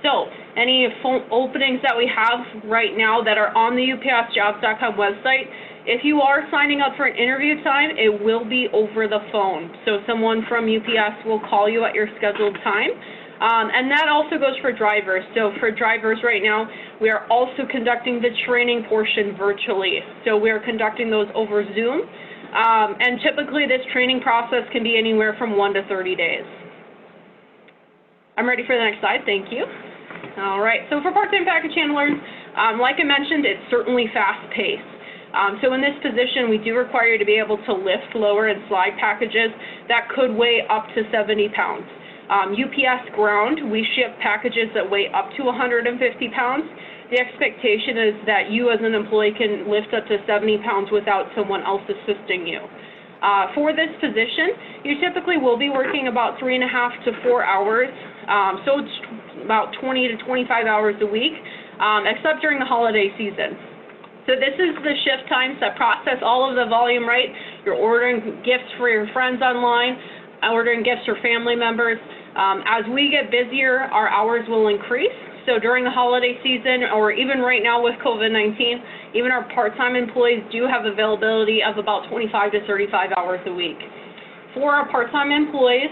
H: So any openings that we have right now that are on the upsjobs.com website, if you are signing up for an interview time, it will be over the phone. So someone from UPS will call you at your scheduled time. And that also goes for drivers. So for drivers right now, we are also conducting the training portion virtually. So we are conducting those over Zoom. And typically this training process can be anywhere from 1 to 30 days. I'm ready for the next slide, thank you. All right, so for part-time package handlers, like I mentioned, it's certainly fast-paced. So in this position, we do require you to be able to lift, lower, and slide packages that could weigh up to 70 pounds. UPS ground, we ship packages that weigh up to 150 pounds. The expectation is that you as an employee can lift up to 70 pounds without someone else assisting you. For this position, you typically will be working about 3.5 to 4 hours. So it's about 20 to 25 hours a week, except during the holiday season. So this is the shift times that process all of the volume, right? You're ordering gifts for your friends online, ordering gifts for family members. As we get busier, our hours will increase. So during the holiday season, or even right now with COVID-19, even our part-time employees do have availability of about 25 to 35 hours a week. For our part-time employees,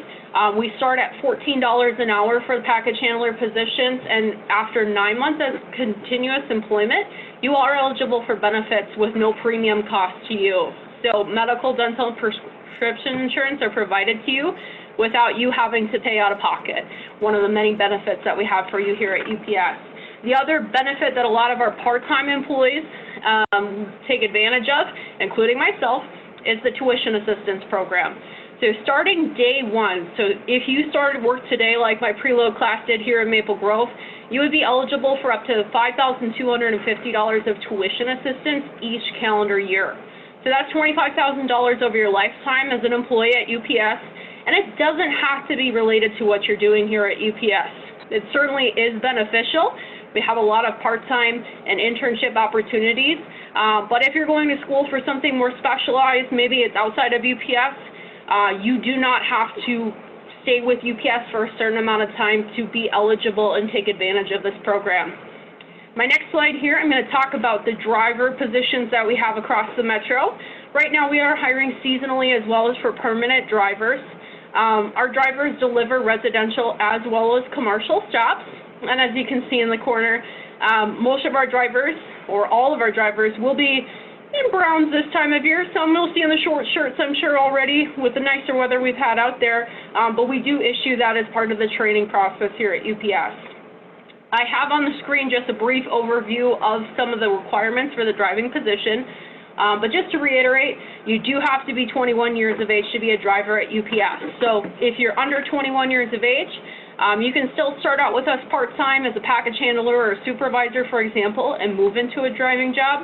H: we start at $14 an hour for the package handler positions, and after 9 months of continuous employment, you are eligible for benefits with no premium cost to you. So medical, dental, and prescription insurance are provided to you without you having to pay out of pocket. One of the many benefits that we have for you here at UPS. The other benefit that a lot of our part-time employees take advantage of, including myself, is the tuition assistance program. So starting day one, so if you started work today like my preload class did here in Maple Grove, you would be eligible for up to $5,250 of tuition assistance each calendar year. So that's $25,000 over your lifetime as an employee at UPS, and it doesn't have to be related to what you're doing here at UPS. It certainly is beneficial. We have a lot of part-time and internship opportunities, but if you're going to school for something more specialized, maybe it's outside of UPS, you do not have to stay with UPS for a certain amount of time to be eligible and take advantage of this program. My next slide here, I'm going to talk about the driver positions that we have across the metro. Right now we are hiring seasonally as well as for permanent drivers. Our drivers deliver residential as well as commercial stops. And as you can see in the corner, most of our drivers, or all of our drivers, will be in browns this time of year. Some you'll see in the short shirts, I'm sure, already with the nicer weather we've had out there. But we do issue that as part of the training process here at UPS. I have on the screen just a brief overview of some of the requirements for the driving position. But just to reiterate, you do have to be 21 years of age to be a driver at UPS. So if you're under 21 years of age, you can still start out with us part-time as a package handler or a supervisor, for example, and move into a driving job.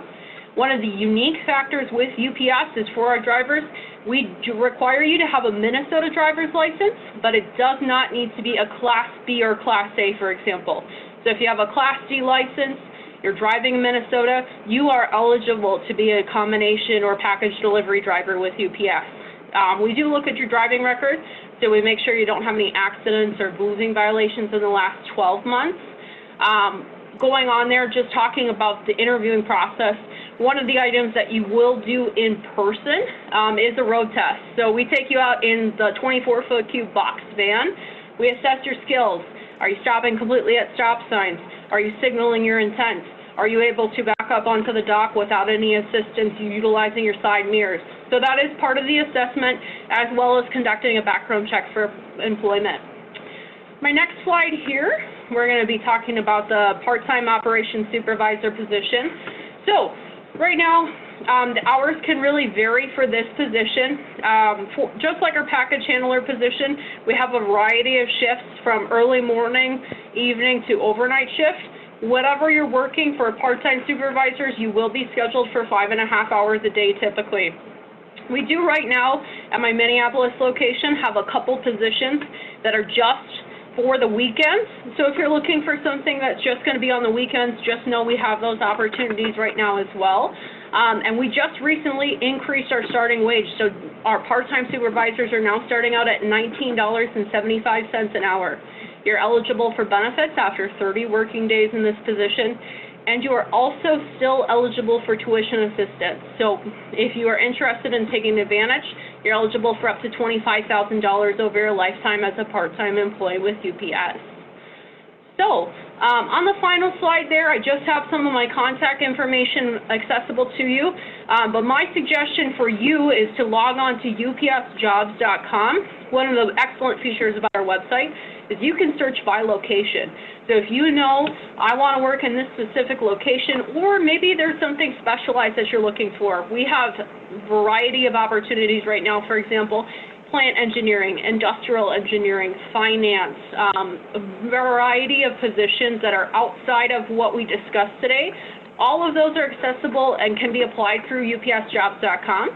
H: One of the unique factors with UPS is for our drivers, we do require you to have a Minnesota driver's license, but it does not need to be a Class B or Class A, for example. So if you have a Class D license, you're driving in Minnesota, you are eligible to be a combination or package delivery driver with UPS. We do look at your driving record, so we make sure you don't have any accidents or boozing violations in the last 12 months. Going on there, just talking about the interviewing process, one of the items that you will do in person is a road test. So we take you out in the 24-foot cube box van. We assess your skills. Are you stopping completely at stop signs? Are you signaling your intent? Are you able to back up onto the dock without any assistance utilizing your side mirrors? So that is part of the assessment, as well as conducting a background check for employment. My next slide here, we're going to be talking about the part-time operations supervisor position. So right now, the hours can really vary for this position. Just like our package handler position, we have a variety of shifts from early morning, evening to overnight shift. Whatever you're working for part-time supervisors, you will be scheduled for 5.5 hours a day typically. We do right now at my Minneapolis location have a couple positions that are just for the weekends. So if you're looking for something that's just going to be on the weekends, just know we have those opportunities right now as well. And we just recently increased our starting wage. So our part-time supervisors are now starting out at $19.75 an hour. You're eligible for benefits after 30 working days in this position, and you are also still eligible for tuition assistance. So if you are interested in taking advantage, you're eligible for up to $25,000 over your lifetime as a part-time employee with UPS. So on the final slide there, I just have some of my contact information accessible to you, but my suggestion for you is to log on to upsjobs.com. One of the excellent features about our website is you can search by location. So if you know, I want to work in this specific location, or maybe there's something specialized that you're looking for. We have a variety of opportunities right now, for example, plant engineering, industrial engineering, finance, a variety of positions that are outside of what we discussed today. All of those are accessible and can be applied through upsjobs.com.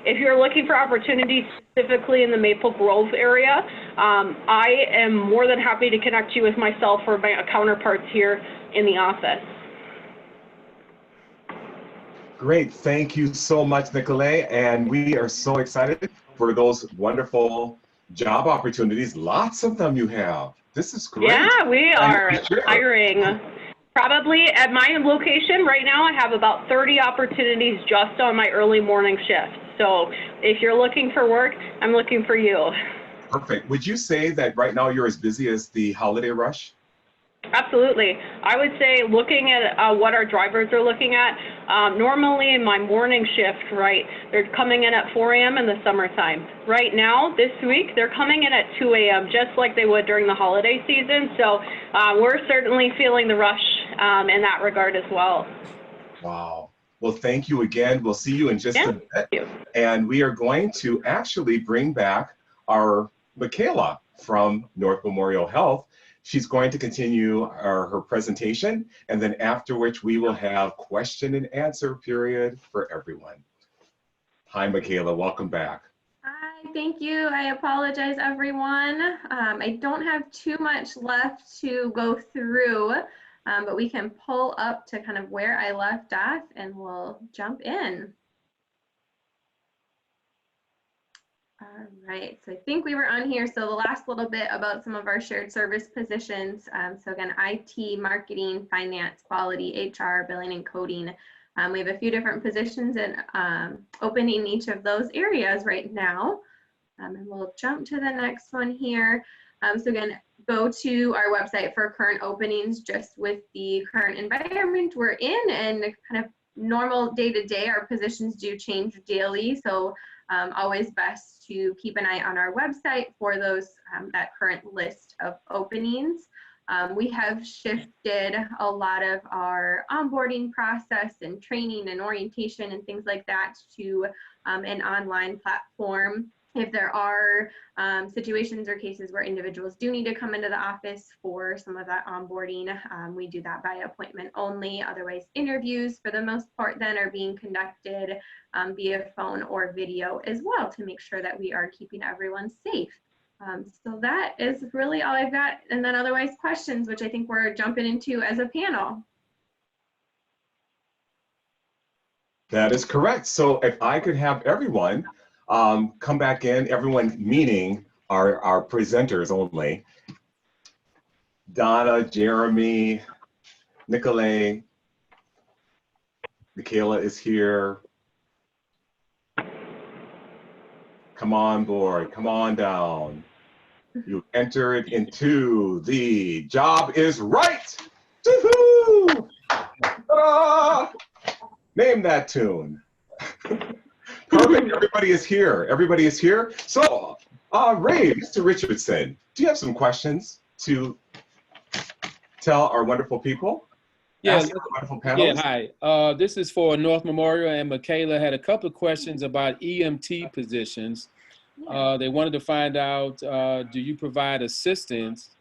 H: If you're looking for opportunities specifically in the Maple Grove area, I am more than happy to connect you with myself or my counterparts here in the office.
B: Great. Thank you so much, Nicolay. And we are so excited for those wonderful job opportunities. Lots of them you have. This is great.
H: Yeah, we are hiring. Probably at my location right now, I have about 30 opportunities just on my early morning shift. So if you're looking for work, I'm looking for you.
B: Perfect. Would you say that right now you're as busy as the holiday rush?
H: Absolutely. I would say looking at what our drivers are looking at, normally in my morning shift, right, they're coming in at 4 a.m. in the summertime. Right now, this week, they're coming in at 2 a.m., just like they would during the holiday season. So we're certainly feeling the rush in that regard as well.
B: Wow. Well, thank you again. We'll see you in just a bit. And we are going to actually bring back our Michaela from North Memorial Health. She's going to continue her presentation, and then after which we will have question and answer period for everyone. Hi, Michaela. Welcome back.
C: Hi, thank you. I apologize, everyone. I don't have too much left to go through, but we can pull up to kind of where I left off and we'll jump in. All right, so I think we were on here. So the last little bit about some of our shared service positions. So again, IT, marketing, finance, quality, HR, billing, and coding. We have a few different positions and opening each of those areas right now. And we'll jump to the next one here. So again, go to our website for current openings just with the current environment we're in and kind of normal day-to-day. Our positions do change daily. So always best to keep an eye on our website for those that current list of openings. We have shifted a lot of our onboarding process and training and orientation and things like that to an online platform. If there are situations or cases where individuals do need to come into the office for some of that onboarding, we do that by appointment only. Otherwise, interviews for the most part then are being conducted via phone or video as well to make sure that we are keeping everyone safe. So that is really all I've got. And then otherwise questions, which I think we're jumping into as a panel.
B: That is correct. So if I could have everyone come back in, everyone meaning our presenters only. Donna, Jeremy, Nicolay, Michaela is here. Come on board, come on down. You entered into the job is right. Woohoo! Ah! Name that tune. Perfect, everybody is here. Everybody is here. So, Ray, Mr. Richardson, do you have some questions to tell our wonderful people?
D: Yeah,
B: Ask our wonderful panelists?
D: yeah, hi. This is for North Memorial, and Michaela had a couple of questions about EMT positions. They wanted to find out, do you provide assistance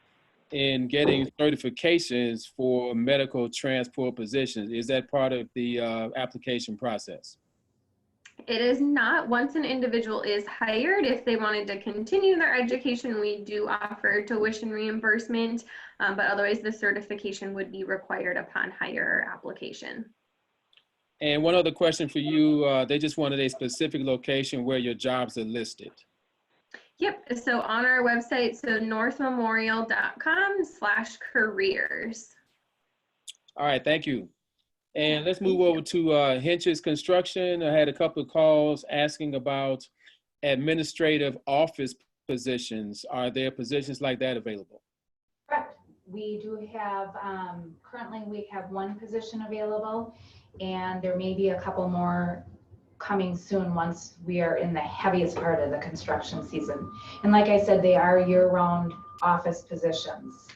D: in getting certifications for medical transport positions? Is that part of the application process?
C: It is not. Once an individual is hired, if they wanted to continue their education, we do offer tuition reimbursement, but otherwise the certification would be required upon hire application.
D: And one other question for you, they just wanted a specific location where your jobs are listed.
C: Yep, so on our website, so northmemorial.com/careers.
D: All right, thank you. And let's move over to Hench's Construction. I had a couple of calls asking about administrative office positions. Are there positions like that available?
E: Correct. We do have, currently we have one position available, and there may be a couple more coming soon once we are in the heaviest part of the construction season. And like I said, they are year-round office positions.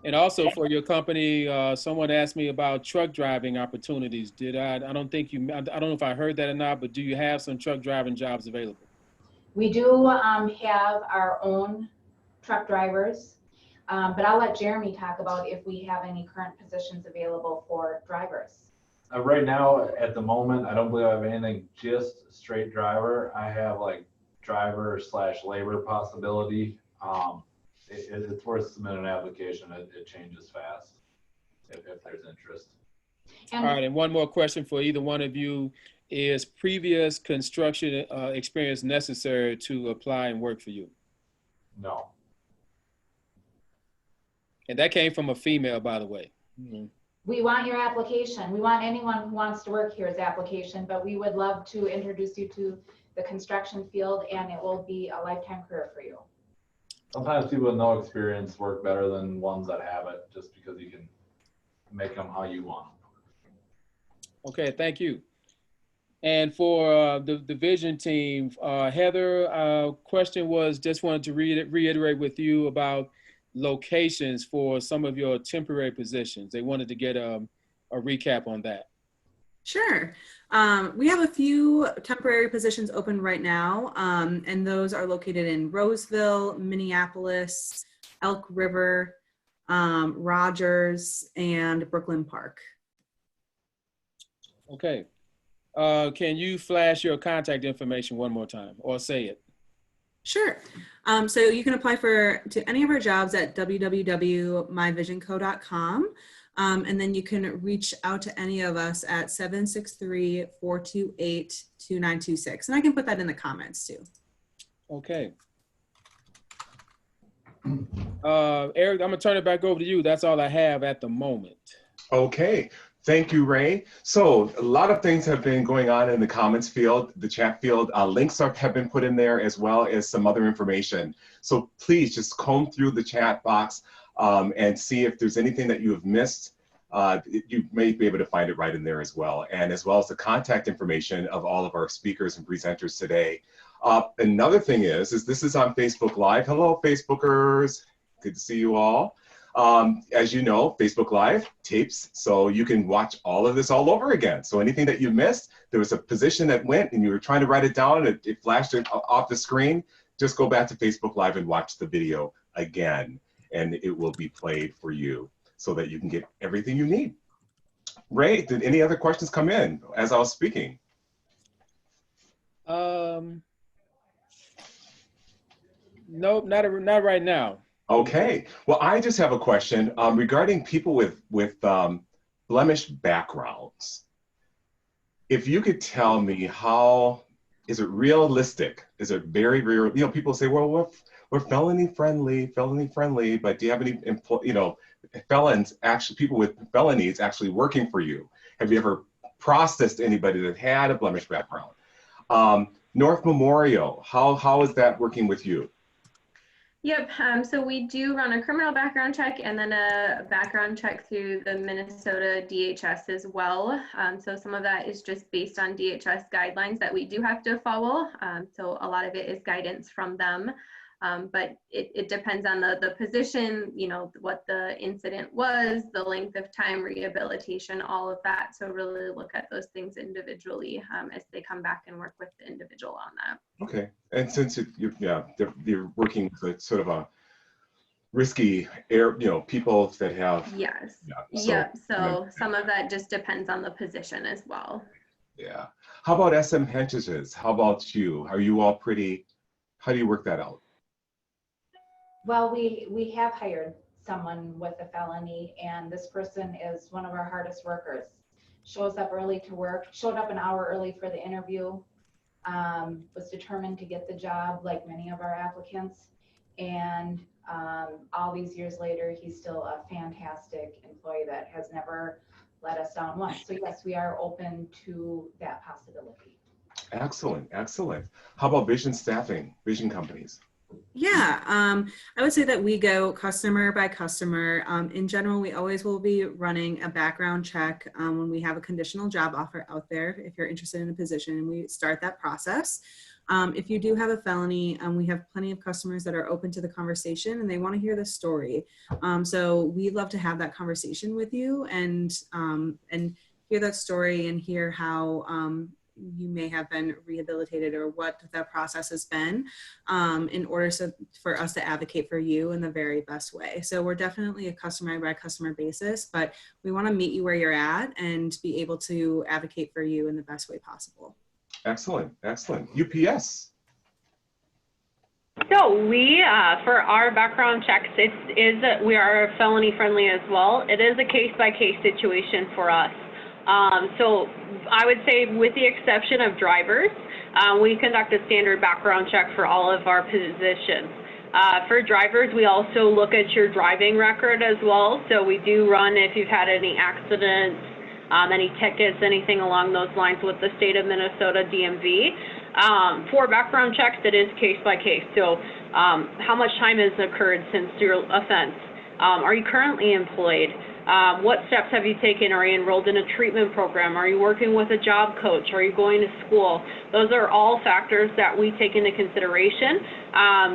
D: And also for your company, someone asked me about truck driving opportunities. I don't know if I heard that or not, but do you have some truck driving jobs available?
E: We do have our own truck drivers, but I'll let Jeremy talk about if we have any current positions available for drivers.
F: Right now, at the moment, I don't believe I have anything just straight driver. I have like driver / labor possibility. It's worth submitting an application. It changes fast if there's interest.
E: And
D: All right, and one more question for either one of you. Is previous construction experience necessary to apply and work for you?
F: No.
D: And that came from a female, by the way.
E: we want your application. We want anyone who wants to work here's application, but we would love to introduce you to the construction field, and it will be a lifetime career for you.
F: Sometimes people with no experience work better than ones that have it, just because you can make them how you want them.
D: Okay, thank you. And for the division team, Heather, question was, just wanted to reiterate with you about locations for some of your temporary positions. They wanted to get a recap on that.
G: Sure. We have a few temporary positions open right now, and those are located in Roseville, Minneapolis, Elk River, Rogers, and Brooklyn Park.
D: Okay. Can you flash your contact information one more time, or say it?
G: Sure. So you can apply to any of our jobs at www.myvisionco.com. And then you can reach out to any of us at 763-428-2926. And I can put that in the comments too.
D: Okay. Eric, I'm gonna turn it back over to you. That's all I have at the moment.
B: Okay. Thank you, Ray. So a lot of things have been going on in the comments field, the chat field. Links have been put in there, as well as some other information. So please just comb through the chat box and see if there's anything that you have missed. You may be able to find it right in there as well as the contact information of all of our speakers and presenters today. Another thing is this is on Facebook Live. Hello, Facebookers. Good to see you all. As you know, Facebook Live tapes, so you can watch all of this all over again. So anything that you missed, there was a position that went and you were trying to write it down and it flashed it off the screen, just go back to Facebook Live and watch the video again, and it will be played for you so that you can get everything you need. Ray, did any other questions come in as I was speaking?
D: Nope, not right now.
B: Okay, well, I just have a question regarding people with blemished backgrounds. If you could tell me how, is it realistic? Is it very, very, you know, people say, well, we're felony friendly, but do you have any, felons, actually, people with felonies actually working for you? Have you ever processed anybody that had a blemished background? North Memorial, how is that working with you?
C: Yep, so we do run a criminal background check and then a background check through the Minnesota DHS as well. So some of that is just based on DHS guidelines that we do have to follow. So a lot of it is guidance from them, but it depends on the position, you know, what the incident was, the length of time, rehabilitation, all of that. So really look at those things individually as they come back and work with the individual on that.
B: Okay, and since you're working with sort of a risky people that have.
C: Yes.
B: Yeah.
C: So some of that just depends on the position as well.
B: Yeah. How about SM Henches? How about you? Are you all pretty? How do you work that out?
E: Well, we have hired someone with a felony, and this person is one of our hardest workers. Shows up early to work, showed up an hour early for the interview, was determined to get the job like many of our applicants. And all these years later, he's still a fantastic employee that has never let us down once. So yes, we are open to that possibility.
B: Excellent, excellent. How about vision staffing, vision companies?
G: Yeah, I would say that we go customer by customer. In general, we always will be running a background check when we have a conditional job offer out there. If you're interested in a position, and we start that process. If you do have a felony, we have plenty of customers that are open to the conversation and they want to hear the story. So we'd love to have that conversation with you and hear that story and hear how you may have been rehabilitated or what that process has been in order for us to advocate for you in the very best way. So we're definitely a customer by customer basis, but we want to meet you where you're at and be able to advocate for you in the best way possible.
B: Excellent, excellent. UPS.
H: So we, for our background checks, we are felony friendly as well. It is a case-by-case situation for us. So I would say with the exception of drivers, we conduct a standard background check for all of our positions. For drivers, we also look at your driving record as well. So we do run if you've had any accidents, any tickets, anything along those lines with the state of Minnesota DMV. For background checks, it is case by case. So how much time has occurred since your offense? Are you currently employed? What steps have you taken? Are you enrolled in a treatment program? Are you working with a job coach? Are you going to school? Those are all factors that we take into consideration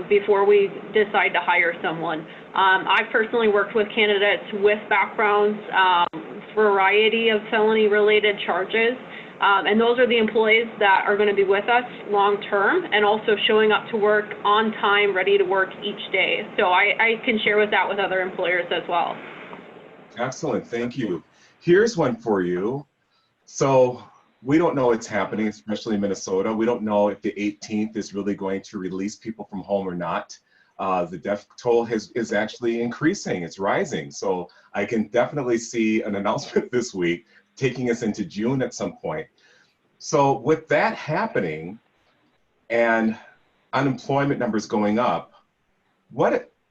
H: before we decide to hire someone. I've personally worked with candidates with backgrounds, variety of felony-related charges, and those are the employees that are going to be with us long-term and also showing up to work on time, ready to work each day. So I can share that with other employers as well.
B: Excellent, thank you. Here's one for you. So we don't know what's happening, especially in Minnesota. We don't know if the 18th is really going to release people from home or not. The death toll is actually increasing, it's rising. So I can definitely see an announcement this week taking us into June at some point. So with that happening and unemployment numbers going up,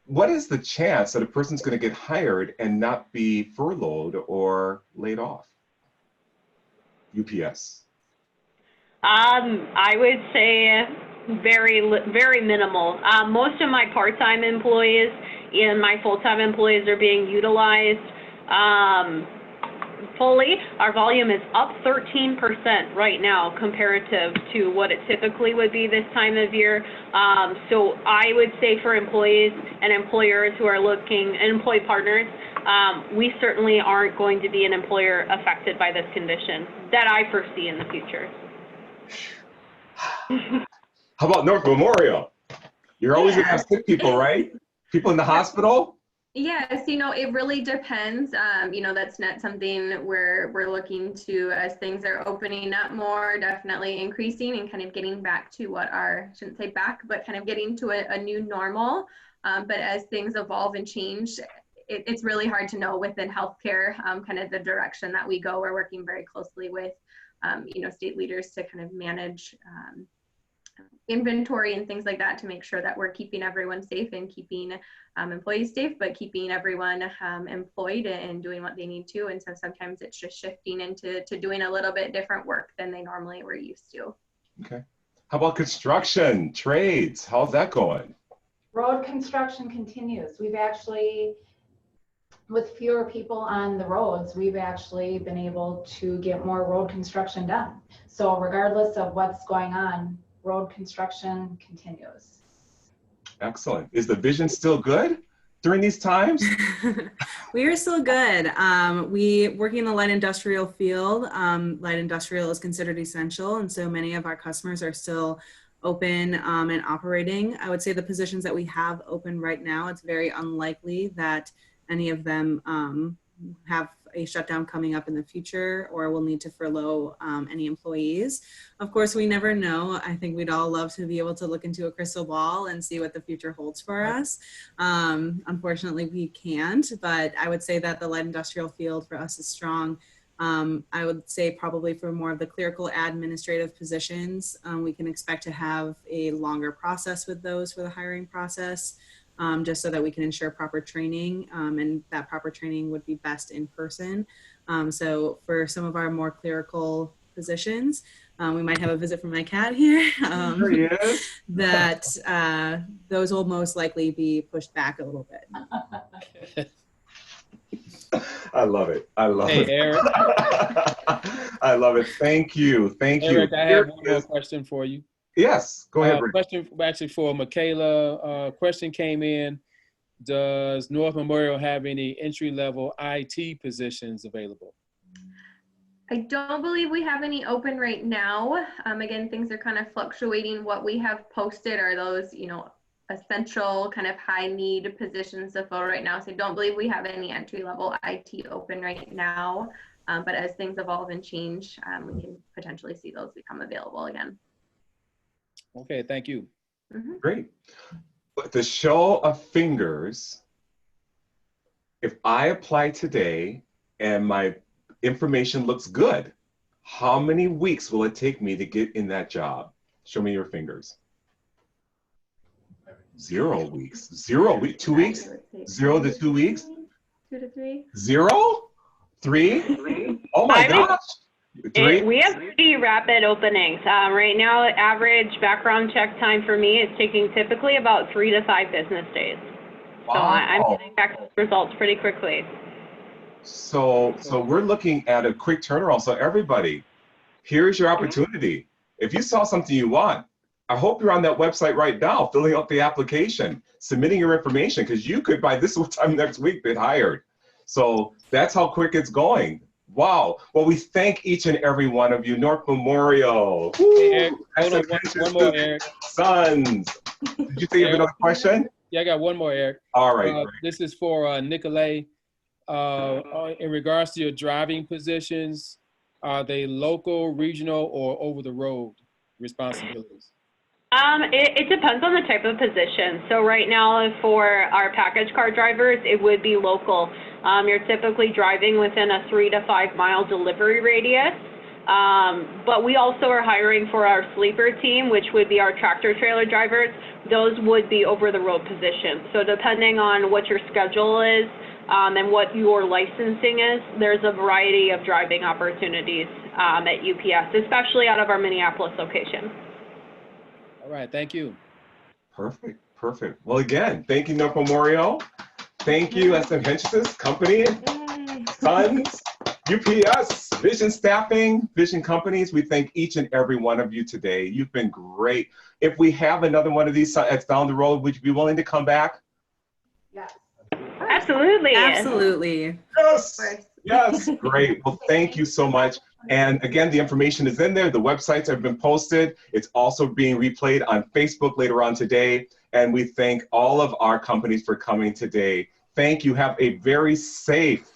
B: what is the chance that a person's going to get hired and not be furloughed or laid off? UPS.
H: I would say very minimal. Most of my part-time employees and my full-time employees are being utilized fully. Our volume is up 13% right now comparative to what it typically would be this time of year. So I would say for employees and employers who are looking, and employee partners, we certainly aren't going to be an employer affected by this condition that I foresee in the future.
B: How about North Memorial? You're always going to have sick people, right? People in the hospital?
C: Yes, it really depends. That's not something we're looking to, as things are opening up more, definitely increasing and kind of getting back to what shouldn't say back, but kind of getting to a new normal. But as things evolve and change, it's really hard to know within healthcare, kind of the direction that we go. We're working very closely with, state leaders to kind of manage inventory and things like that to make sure that we're keeping everyone safe and keeping employees safe, but keeping everyone employed and doing what they need to. And so sometimes it's just shifting into doing a little bit different work than they normally were used to.
B: Okay. How about construction, trades? How's that going?
E: Road construction continues. We've actually, with fewer people on the roads, we've actually been able to get more road construction done. So regardless of what's going on, road construction continues.
B: Excellent. Is the vision still good during these times?
G: We are still good. We working in the light industrial field. Light industrial is considered essential, and so many of our customers are still open and operating. I would say the positions that we have open right now, it's very unlikely that any of them have a shutdown coming up in the future or will need to furlough any employees. Of course, we never know. I think we'd all love to be able to look into a crystal ball and see what the future holds for us. Unfortunately, we can't, but I would say that the light industrial field for us is strong. I would say probably for more of the clerical administrative positions, we can expect to have a longer process with those for the hiring process, just so that we can ensure proper training, and that proper training would be best in person. So for some of our more clerical positions, we might have a visit from my cat here.
B: There he is.
G: That those will most likely be pushed back a little bit.
B: I love it. I love it.
D: Hey, Eric.
B: I love it. Thank you. Thank
D: Eric,
B: you.
D: I have one more question for you.
B: Yes, go ahead. Rick.
D: Question actually for Michaela. Question came in. Does North Memorial have any entry-level IT positions available?
C: I don't believe we have any open right now. Again, things are kind of fluctuating. What we have posted are those, essential kind of high need positions to fill right now. So I don't believe we have any entry level IT open right now. But as things evolve and change, we can potentially see those become available again.
D: Okay, thank you.
C: Mm-hmm.
B: Great. With the show of fingers, if I apply today and my information looks good, how many weeks will it take me to get in that job? Show me your fingers. 0 weeks. 0 week. 2 weeks. 0 to 2 weeks.
C: 2 to 3.
B: 0? 3? Oh my gosh. 3?
H: We have pretty rapid openings. Right now, average background check time for me is taking typically about 3 to 5 business days.
B: Wow.
H: So I'm getting back those results pretty quickly.
B: So we're looking at a quick turnaround. So everybody, here's your opportunity. If you saw something you want, I hope you're on that website right now, filling out the application, submitting your information, because you could by this time next week get hired. So that's how quick it's going. Wow. Well, we thank each and every one of you. North Memorial.
D: Hey, Eric, hold on, one more, Eric.
B: Sons. Did you think of another question?
D: Yeah, I got one more, Eric.
B: All right.
D: This is for Nicolay. In regards to your driving positions, are they local, regional, or over the road responsibilities?
H: It depends on the type of position. So right now for our package car drivers, it would be local. You're typically driving within a 3 to 5 mile delivery radius. But we also are hiring for our sleeper team, which would be our tractor trailer drivers. Those would be over the road positions. So depending on what your schedule is and what your licensing is, there's a variety of driving opportunities at UPS, especially out of our Minneapolis location.
D: All right, thank you.
B: Perfect, perfect. Well, again, thank you, North Memorial. Thank you, SM Hench's company, Sons, UPS, Vision Staffing, Vision Companies. We thank each and every one of you today. You've been great. If we have another one of these that's down the road, would you be willing to come back?
E: Yes.
H: Absolutely.
G: Absolutely.
B: Yes. Yes. Great. Well, thank you so much. And again, the information is in there. The websites have been posted. It's also being replayed on Facebook later on today. And we thank all of our companies for coming today. Thank you. Have a very safe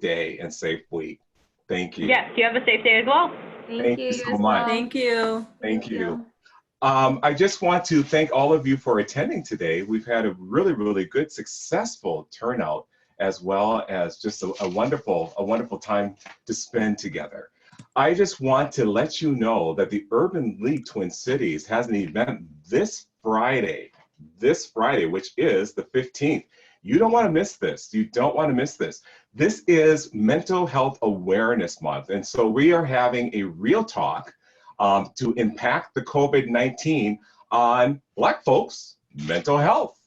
B: day and safe week. Thank you.
H: Yes, you have a safe day as well.
B: Thank you so much.
G: Thank you.
B: Thank you. I just want to thank all of you for attending today. We've had a really, really good, successful turnout, as well as just a wonderful time to spend together. I just want to let you know that the Urban League Twin Cities has an event this Friday, which is the 15th. You don't want to miss this. You don't want to miss this. This is Mental Health Awareness Month. And so we are having a real talk to impact the COVID-19 on Black folks' mental health.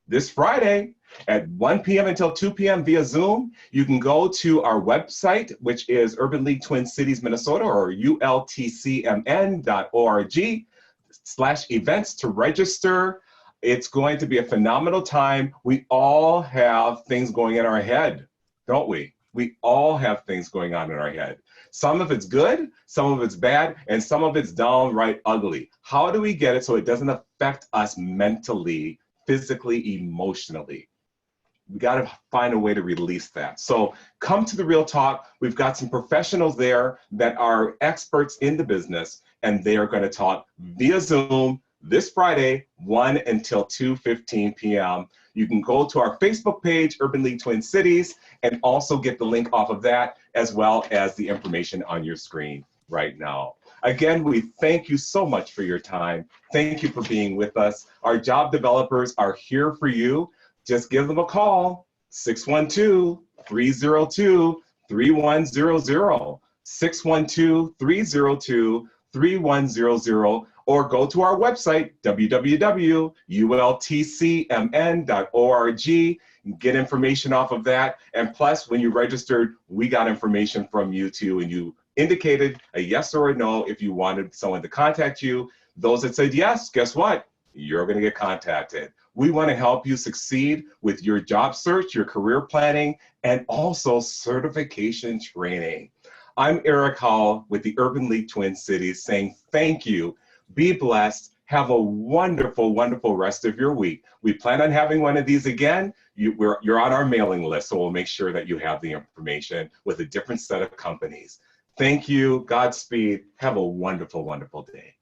B: This Friday at 1 p.m. until 2 p.m. via Zoom. You can go to our website, which is Urban League Twin Cities, Minnesota, or ultcmn.org/events to register. It's going to be a phenomenal time. We all have things going in our head, don't we? We all have things going on in our head. Some of it's good, some of it's bad, and some of it's downright ugly. How do we get it so it doesn't affect us mentally, physically, emotionally? We got to find a way to release that. So come to the Real Talk. We've got some professionals there that are experts in the business, and they are going to talk via Zoom this Friday, 1 until 2:15 p.m. You can go to our Facebook page, Urban League Twin Cities, and also get the link off of that, as well as the information on your screen right now. Again, we thank you so much for your time. Thank you for being with us. Our job developers are here for you. Just give them a call, 612-302-3100, 612-302-3100, or go to our website, www.ultcmn.org, and get information off of that. And plus, when you registered, we got information from you too, and you indicated a yes or a no if you wanted someone to contact you. Those that said yes, guess what? You're going to get contacted. We want to help you succeed with your job search, your career planning, and also certification training. I'm Eric Howell with the Urban League Twin Cities saying thank you. Be blessed. Have a wonderful, wonderful rest of your week. We plan on having one of these again. You're on our mailing list, so we'll make sure that you have the information with a different set of companies. Thank you. Godspeed. Have a wonderful, wonderful day.